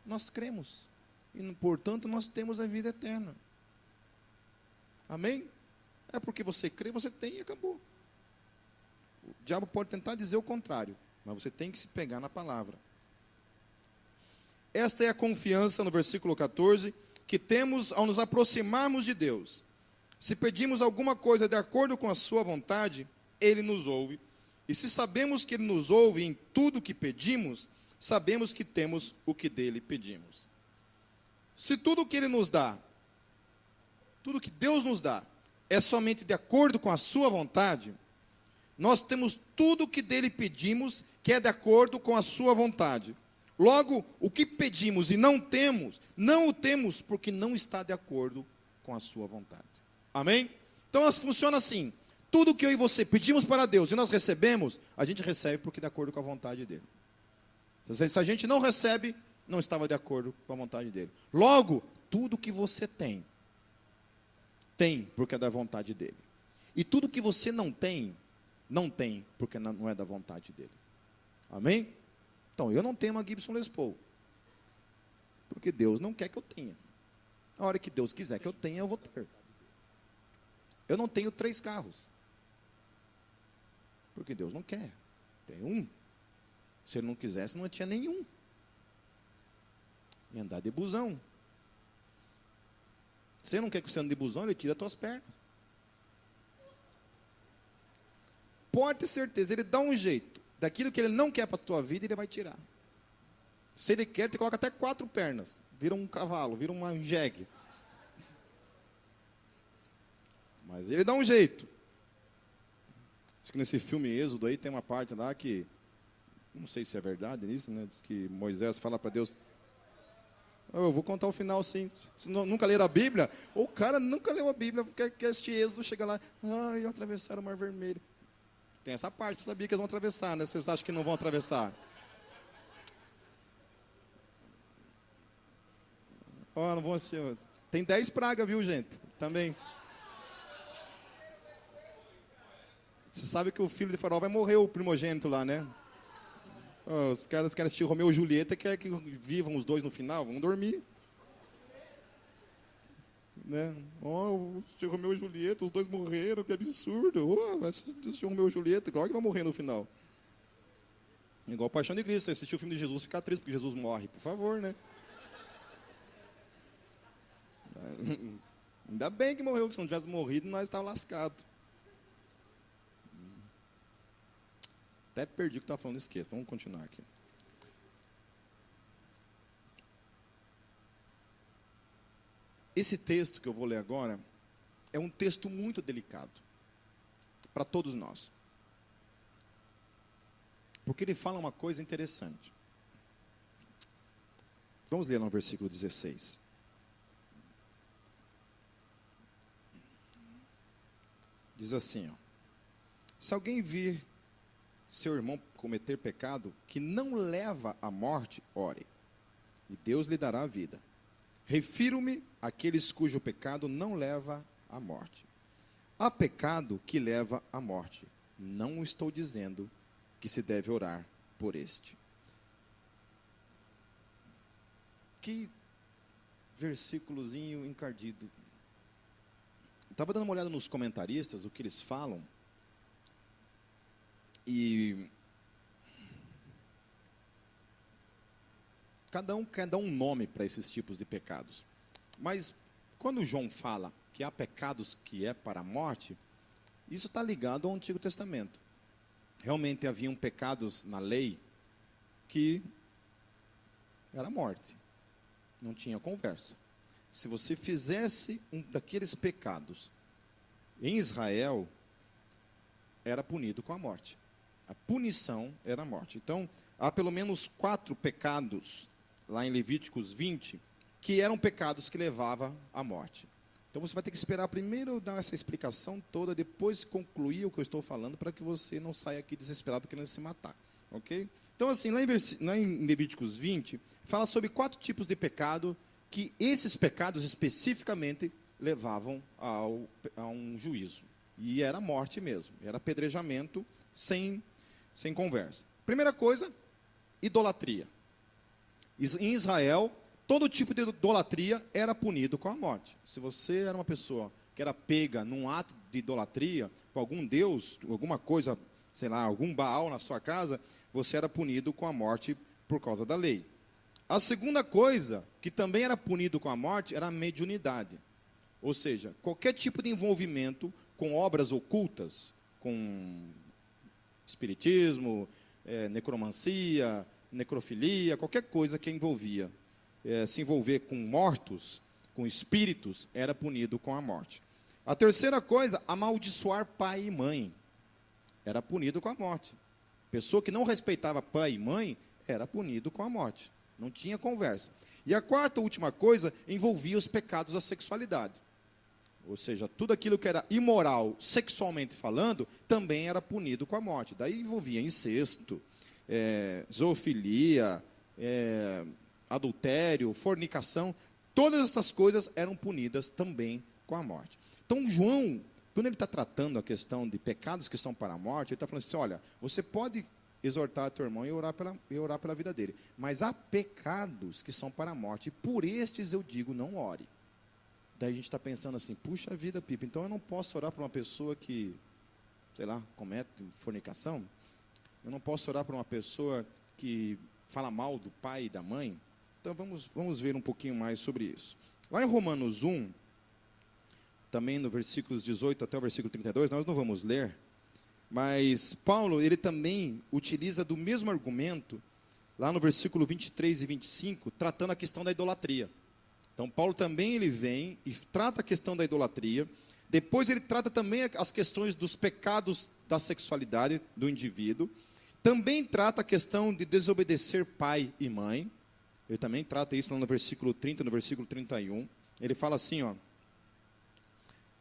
Nós cremos, e portanto nós temos a vida eterna. Amém? É porque você crê, você tem e acabou. O diabo pode tentar dizer o contrário, mas você tem que se pegar na palavra. Esta é a confiança, no versículo 14, que temos ao nos aproximarmos de Deus. Se pedimos alguma coisa de acordo com a sua vontade, Ele nos ouve. E se sabemos que Ele nos ouve em tudo o que pedimos, sabemos que temos o que dele pedimos. Se tudo o que Ele nos dá, tudo que Deus nos dá, é somente de acordo com a sua vontade, nós temos tudo o que dele pedimos, que é de acordo com a sua vontade. Logo, o que pedimos e não temos, não o temos porque não está de acordo com a sua vontade. Amém? Então, funciona assim. Tudo que eu e você pedimos para Deus e nós recebemos, a gente recebe porque é de acordo com a vontade dele. Se a gente não recebe, não estava de acordo com a vontade dele. Logo, tudo que você tem porque é da vontade dele. E tudo que você não tem porque não é da vontade dele. Amém? Então, eu não tenho uma Gibson Les Paul, porque Deus não quer que eu tenha. A hora que Deus quiser que eu tenha, eu vou ter. Eu não tenho 3 carros, porque Deus não quer. Tem um. Se ele não quisesse, não tinha nenhum. E andar de busão. Se ele não quer que você ande de busão, ele tira as tuas pernas. Pode ter certeza, ele dá um jeito. Daquilo que ele não quer para a tua vida, ele vai tirar. Se ele quer, ele coloca até 4 pernas. Vira um cavalo, vira uma jegue. Mas ele dá um jeito. Diz que nesse filme Êxodo aí tem uma parte lá que, não sei se é verdade isso, né? Diz que Moisés fala para Deus: eu vou contar o final sim. Se nunca leram a Bíblia, ou o cara nunca leu a Bíblia, porque este Êxodo chega lá, ai, atravessaram o Mar Vermelho. Tem essa parte, você sabia que eles vão atravessar, né? Vocês acham que não vão atravessar? Ó, não vão assistir. Tem 10 pragas, viu, gente? Também. Você sabe que o filho de Faraó vai morrer, o primogênito lá, né? Oh, os caras querem assistir Romeu e Julieta e querem que vivam os dois no final, vão dormir. Né? Oh, assistir Romeu e Julieta, os dois morreram, que absurdo. Oh, vai assistir Romeu e Julieta, claro que vai morrer no final. Igual Paixão de Cristo, você assistiu o filme de Jesus, fica triste porque Jesus morre, por favor, né? Ainda bem que morreu, que se não tivesse morrido, nós estávamos lascados. Até perdi o que estava falando, esqueça. Vamos continuar aqui. Esse texto que eu vou ler agora é um texto muito delicado para todos nós. Porque ele fala uma coisa interessante. Vamos ler no versículo 16. Diz assim, ó: se alguém vir seu irmão cometer pecado que não leva à morte, ore, e Deus lhe dará a vida. Refiro-me àqueles cujo pecado não leva à morte. Há pecado que leva à morte. Não estou dizendo que se deve orar por este. Que versículozinho encardido. Estava dando uma olhada nos comentaristas, o que eles falam. E cada um quer dar um nome para esses tipos de pecados. Mas quando João fala que há pecados que é para a morte, isso está ligado ao Antigo Testamento. Realmente haviam pecados na lei que era morte. Não tinha conversa. Se você fizesse um daqueles pecados em Israel, era punido com a morte. A punição era a morte. Então, há pelo menos 4 pecados, lá em Levíticos 20, que eram pecados que levavam à morte. Então, você vai ter que esperar primeiro eu dar essa explicação toda, depois concluir o que eu estou falando, para que você não saia aqui desesperado querendo se matar. Ok? Então, assim, lá em Levíticos 20, fala sobre 4 tipos de pecado, que esses pecados especificamente levavam a um juízo. E era morte mesmo, era apedrejamento sem conversa. Primeira coisa, idolatria. Em Israel, todo tipo de idolatria era punido com a morte. Se você era uma pessoa que era pega num ato de idolatria, com algum deus, alguma coisa, sei lá, algum Baal na sua casa, você era punido com a morte por causa da lei. A segunda coisa, que também era punido com a morte, era a mediunidade. Ou seja, qualquer tipo de envolvimento com obras ocultas, com espiritismo, necromancia, necrofilia, qualquer coisa que envolvia, se envolver com mortos, com espíritos, era punido com a morte. A terceira coisa, amaldiçoar pai e mãe, era punido com a morte. Pessoa que não respeitava pai e mãe, era punido com a morte. Não tinha conversa. E a quarta, última coisa, envolvia os pecados da sexualidade. Ou seja, tudo aquilo que era imoral, sexualmente falando, também era punido com a morte. Daí envolvia incesto, zoofilia, adultério, fornicação. Todas essas coisas eram punidas também com a morte. Então, João, quando ele está tratando a questão de pecados que são para a morte, ele está falando assim, olha, você pode exortar teu irmão e orar pela vida dele, mas há pecados que são para a morte, e por estes eu digo, não ore. Daí a gente está pensando assim, puxa vida, Pipa, então eu não posso orar para uma pessoa que, sei lá, comete fornicação? Eu não posso orar para uma pessoa que fala mal do pai e da mãe? Então vamos ver um pouquinho mais sobre isso. Lá em Romanos 1, também no versículos 18 até o versículo 32, nós não vamos ler, mas Paulo, ele também utiliza do mesmo argumento, lá no versículo 23 e 25, tratando a questão da idolatria. Então, Paulo também ele vem e trata a questão da idolatria, depois ele trata também as questões dos pecados da sexualidade do indivíduo, também trata a questão de desobedecer pai e mãe, ele também trata isso lá no versículo 30, no versículo 31, ele fala assim,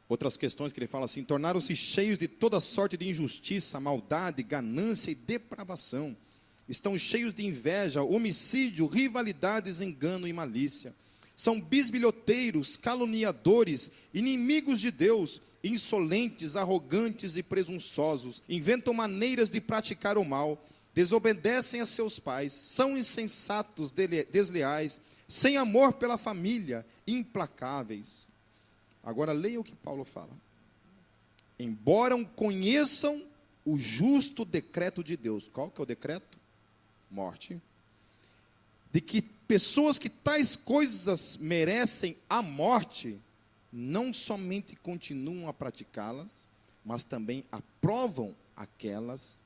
outras questões que ele fala assim, tornaram-se cheios de toda sorte de injustiça, maldade, ganância e depravação, estão cheios de inveja, homicídio, rivalidades, engano e malícia. São bisbilhoteiros, caluniadores, inimigos de Deus, insolentes, arrogantes e presunçosos, inventam maneiras de praticar o mal, desobedecem a seus pais, são insensatos, desleais, sem amor pela família, implacáveis. Agora leia o que Paulo fala. Embora conheçam o justo decreto de Deus. Qual que é o decreto? Morte. De que pessoas que tais coisas merecem a morte, não somente continuam a praticá-las, mas também aprovam aqueles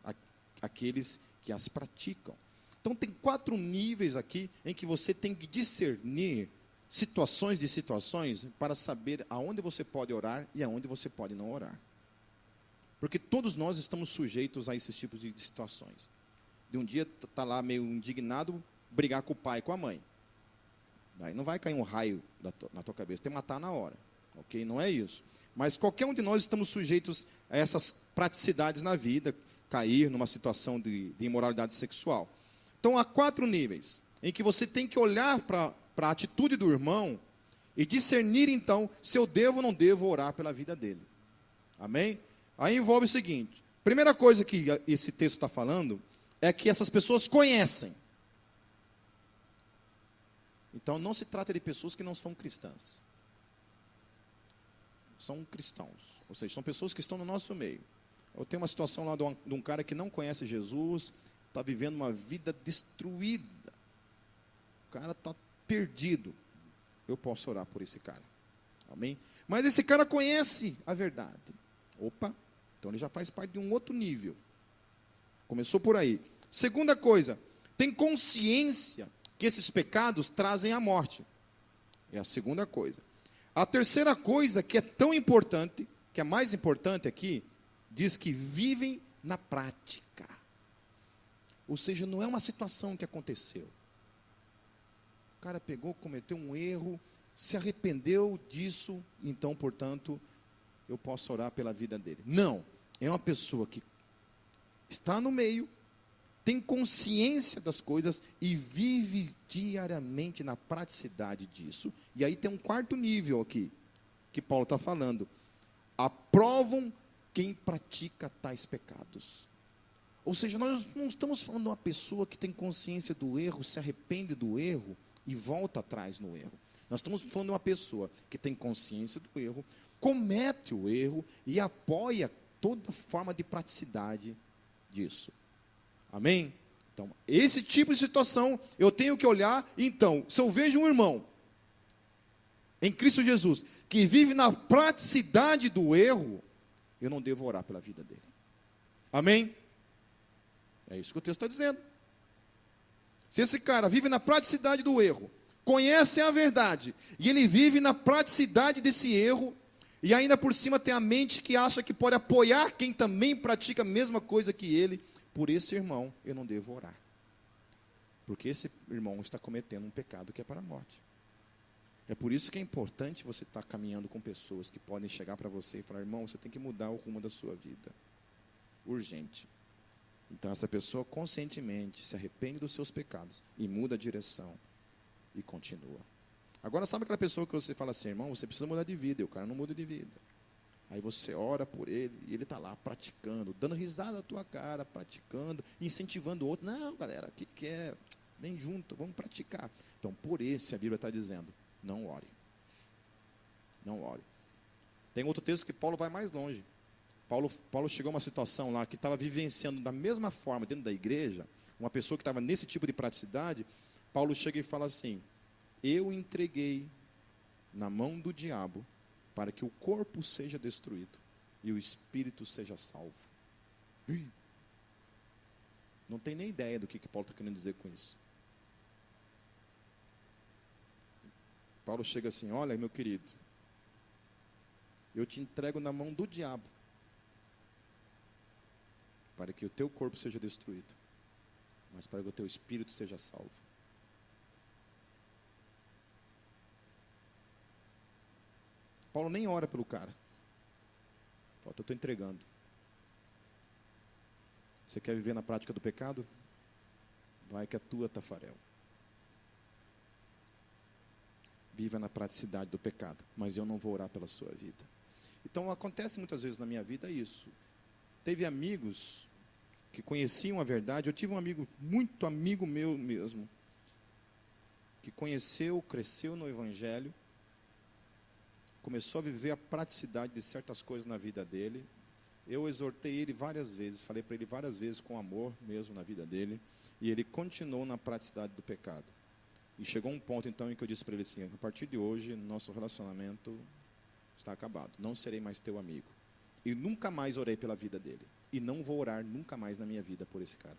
que as praticam. Então tem 4 níveis aqui em que você tem que discernir situações de situações para saber aonde você pode orar e aonde você pode não orar. Porque todos nós estamos sujeitos a esses tipos de situações. De um dia está lá meio indignado, brigar com o pai e com a mãe. Daí não vai cair um raio na tua cabeça, tem que matar na hora. Ok? Não é isso. Mas qualquer um de nós estamos sujeitos a essas praticidades na vida, cair numa situação de imoralidade sexual. Então há 4 níveis em que você tem que olhar para a atitude do irmão e discernir então se eu devo ou não devo orar pela vida dele. Amém? Aí envolve o seguinte, primeira coisa que esse texto está falando é que essas pessoas conhecem. Então não se trata de pessoas que não são cristãs. São cristãos, ou seja, são pessoas que estão no nosso meio. Eu tenho uma situação lá de um cara que não conhece Jesus, está vivendo uma vida destruída. O cara está perdido. Eu posso orar por esse cara. Amém? Mas esse cara conhece a verdade. Opa, então ele já faz parte de um outro nível. Começou por aí. Segunda coisa, tem consciência que esses pecados trazem a morte. É a segunda coisa. A terceira coisa, que é tão importante, que é mais importante aqui, diz que vivem na prática. Ou seja, não é uma situação que aconteceu. O cara pegou, cometeu um erro, se arrependeu disso, então, portanto, eu posso orar pela vida dele. Não, é uma pessoa que está no meio, tem consciência das coisas e vive diariamente na praticidade disso. E aí tem um 4º nível aqui, que Paulo está falando. Aprovam quem pratica tais pecados. Ou seja, nós não estamos falando de uma pessoa que tem consciência do erro, se arrepende do erro e volta atrás no erro. Nós estamos falando de uma pessoa que tem consciência do erro, comete o erro e apoia toda forma de praticidade disso. Amém? Então, esse tipo de situação, eu tenho que olhar, então, se eu vejo um irmão, em Cristo Jesus, que vive na praticidade do erro, eu não devo orar pela vida dele. Amém? É isso que o texto está dizendo. Se esse cara vive na praticidade do erro, conhece a verdade, e ele vive na praticidade desse erro, e ainda por cima tem a mente que acha que pode apoiar quem também pratica a mesma coisa que ele, por esse irmão eu não devo orar. Porque esse irmão está cometendo um pecado que é para a morte. É por isso que é importante você estar caminhando com pessoas que podem chegar para você e falar: irmão, você tem que mudar o rumo da sua vida. Urgente. Então essa pessoa conscientemente se arrepende dos seus pecados e muda a direção e continua. Agora, sabe aquela pessoa que você fala assim: irmão, você precisa mudar de vida, e o cara não muda de vida. Aí você ora por ele e ele está lá praticando, dando risada na tua cara, praticando, incentivando o outro. Não, galera, o que é? Vem junto, vamos praticar. Então, por esse a Bíblia está dizendo: não ore. Não ore. Tem outro texto que Paulo vai mais longe. Paulo chegou a uma situação lá que estava vivenciando da mesma forma dentro da igreja, uma pessoa que estava nesse tipo de praticidade. Paulo chega e fala assim: eu entreguei na mão do diabo para que o corpo seja destruído e o espírito seja salvo. Não tem nem ideia do que Paulo está querendo dizer com isso. Paulo chega assim: olha, meu querido, eu te entrego na mão do diabo para que o teu corpo seja destruído, mas para que o teu espírito seja salvo. Paulo nem ora pelo cara. Fala: eu estou entregando. Você quer viver na prática do pecado? Vai que é tua, Tafarel. Viva na praticidade do pecado, mas eu não vou orar pela sua vida. Então acontece muitas vezes na minha vida isso. Teve amigos que conheciam a verdade. Eu tive um amigo, muito amigo meu mesmo, que conheceu, cresceu no Evangelho, começou a viver a praticidade de certas coisas na vida dele. Eu exortei ele várias vezes, falei para ele várias vezes com amor mesmo na vida dele, e ele continuou na praticidade do pecado. E chegou um ponto então em que eu disse para ele assim: a partir de hoje, nosso relacionamento está acabado, não serei mais teu amigo. E nunca mais orei pela vida dele, e não vou orar nunca mais na minha vida por esse cara.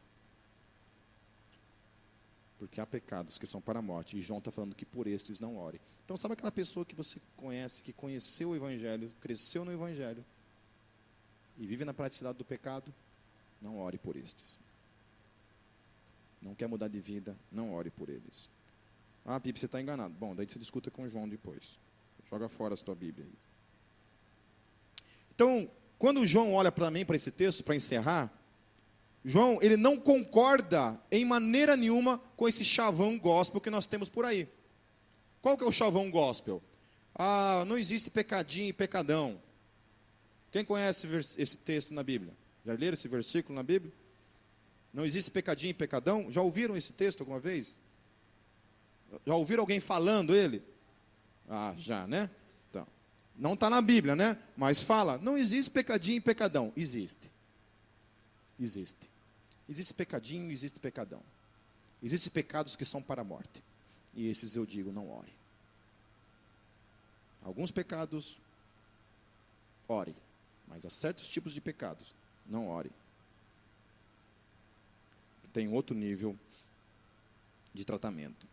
Porque há pecados que são para a morte, e João está falando que por estes não ore. Então, sabe aquela pessoa que você conhece, que conheceu o Evangelho, cresceu no Evangelho, e vive na praticidade do pecado? Não ore por estes. Não quer mudar de vida? Não ore por eles. Ah, Pipe, você está enganado. Bom, daí você discuta com João depois. Joga fora a sua Bíblia aí. Então, quando João olha para mim, para esse texto, para encerrar, João, ele não concorda em maneira nenhuma com esse chavão gospel que nós temos por aí. Qual que é o chavão gospel? Ah, não existe pecadinho e pecadão. Quem conhece esse texto na Bíblia? Já leram esse versículo na Bíblia? Não existe pecadinho e pecadão? Já ouviram esse texto alguma vez? Já ouviram alguém falando ele? Ah, já, né? Então, não está na Bíblia, né? Mas fala: não existe pecadinho e pecadão. Existe. Existe. Existe pecadinho, existe pecadão. Existem pecados que são para a morte. E esses eu digo: não ore. Alguns pecados, ore. Mas há certos tipos de pecados, não ore. Tem outro nível de tratamento.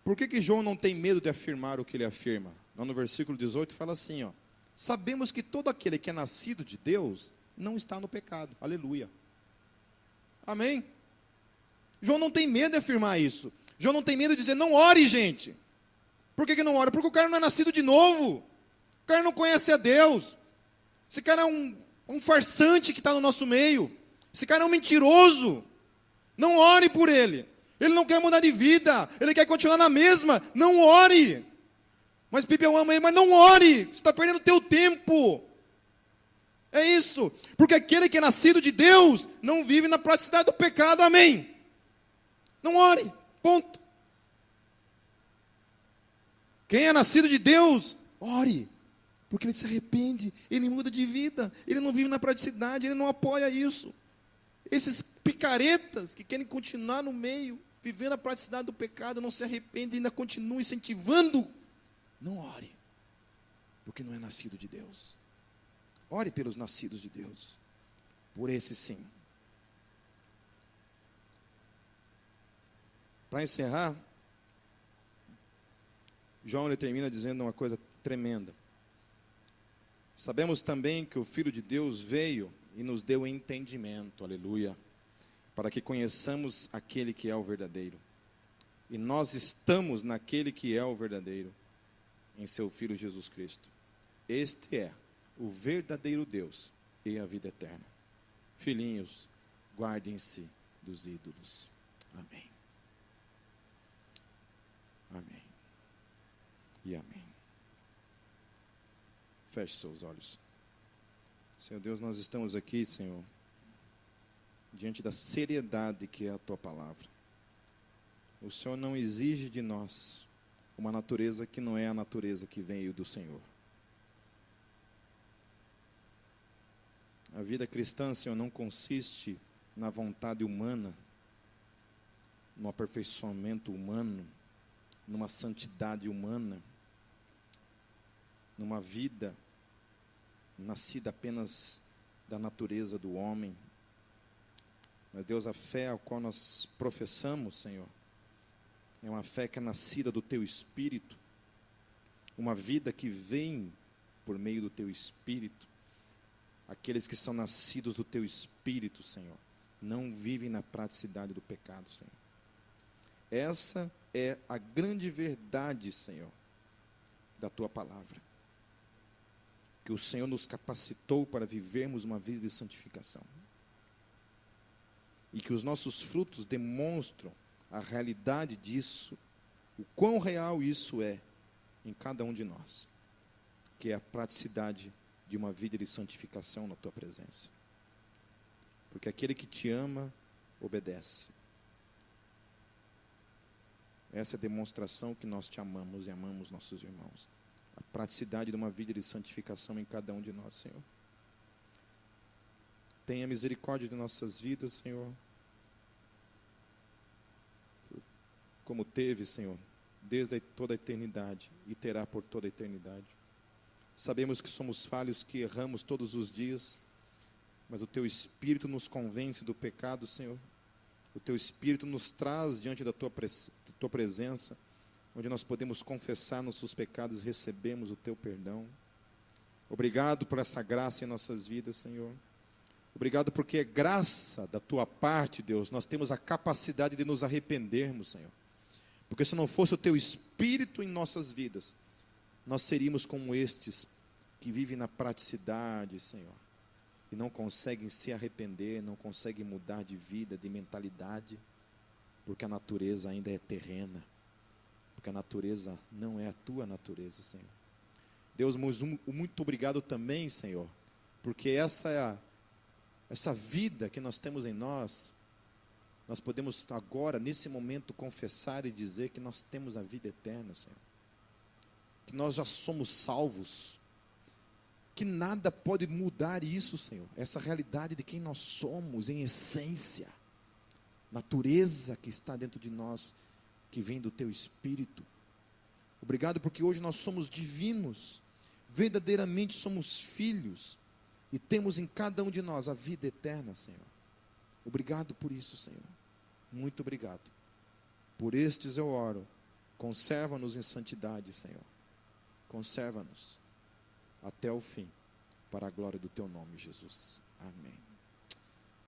Por que João não tem medo de afirmar o que ele afirma? Lá no versículo 18 fala assim, ó: sabemos que todo aquele que é nascido de Deus não está no pecado. Aleluia. Amém? João não tem medo de afirmar isso. João não tem medo de dizer: não ore, gente. Por que não ore? Porque o cara não é nascido de novo. O cara não conhece a Deus. Esse cara é um farsante que está no nosso meio. Esse cara é um mentiroso. Não ore por ele. Ele não quer mudar de vida. Ele quer continuar na mesma. Não ore. Mas Pipe, eu amo ele. Mas não ore. Você está perdendo o teu tempo. É isso. Porque aquele que é nascido de Deus não vive na praticidade do pecado. Amém. Não ore. Ponto. Quem é nascido de Deus, ore. Porque ele se arrepende, ele muda de vida, ele não vive na praticidade, ele não apoia isso. Esses picaretas que querem continuar no meio, vivendo a praticidade do pecado, não se arrependem, ainda continuam incentivando. Não ore, porque não é nascido de Deus. Ore pelos nascidos de Deus, por esse sim. Para encerrar, João ele termina dizendo uma coisa tremenda. Sabemos também que o Filho de Deus veio e nos deu entendimento, aleluia, para que conheçamos aquele que é o verdadeiro. E nós estamos naquele que é o verdadeiro, em seu Filho Jesus Cristo. Este é o verdadeiro Deus e a vida eterna. Filhinhos, guardem-se dos ídolos. Amém. Amém. E amém. Feche seus olhos. Senhor Deus, nós estamos aqui, Senhor, diante da seriedade que é a Tua palavra. O Senhor não exige de nós uma natureza que não é a natureza que veio do Senhor. A vida cristã, Senhor, não consiste na vontade humana, no aperfeiçoamento humano, numa santidade humana, numa vida nascida apenas da natureza do homem. Mas, Deus, a fé a qual nós professamos, Senhor, é uma fé que é nascida do Teu Espírito, uma vida que vem por meio do Teu Espírito. Aqueles que são nascidos do Teu Espírito, Senhor, não vivem na praticidade do pecado, Senhor. Essa é a grande verdade, Senhor, da Tua palavra. Que o Senhor nos capacitou para vivermos uma vida de santificação. E que os nossos frutos demonstram a realidade disso, o quão real isso é em cada um de nós, que é a praticidade de uma vida de santificação na Tua presença. Porque aquele que Te ama, obedece. Essa é a demonstração que nós Te amamos e amamos nossos irmãos. A praticidade de uma vida de santificação em cada um de nós, Senhor. Tenha misericórdia de nossas vidas, Senhor. Como teve, Senhor, desde toda a eternidade e terá por toda a eternidade. Sabemos que somos falhos, que erramos todos os dias, mas o Teu Espírito nos convence do pecado, Senhor. O Teu Espírito nos traz diante da Tua presença, onde nós podemos confessar nossos pecados e recebemos o Teu perdão. Obrigado por essa graça em nossas vidas, Senhor. Obrigado porque é graça da Tua parte, Deus, nós temos a capacidade de nos arrependermos, Senhor. Porque se não fosse o Teu Espírito em nossas vidas, nós seríamos como estes que vivem na praticidade, Senhor, e não conseguem se arrepender, não conseguem mudar de vida, de mentalidade, porque a natureza ainda é terrena, porque a natureza não é a Tua natureza, Senhor. Deus, muito obrigado também, Senhor, porque essa vida que nós temos em nós podemos agora, nesse momento, confessar e dizer que nós temos a vida eterna, Senhor. Que nós já somos salvos. Que nada pode mudar isso, Senhor. Essa realidade de quem nós somos, em essência. Natureza que está dentro de nós, que vem do Teu Espírito. Obrigado porque hoje nós somos divinos. Verdadeiramente somos filhos. E temos em cada um de nós a vida eterna, Senhor. Obrigado por isso, Senhor. Muito obrigado. Por estes eu oro. Conserva-nos em santidade, Senhor. Conserva-nos até o fim, para a glória do Teu nome, Jesus. Amém.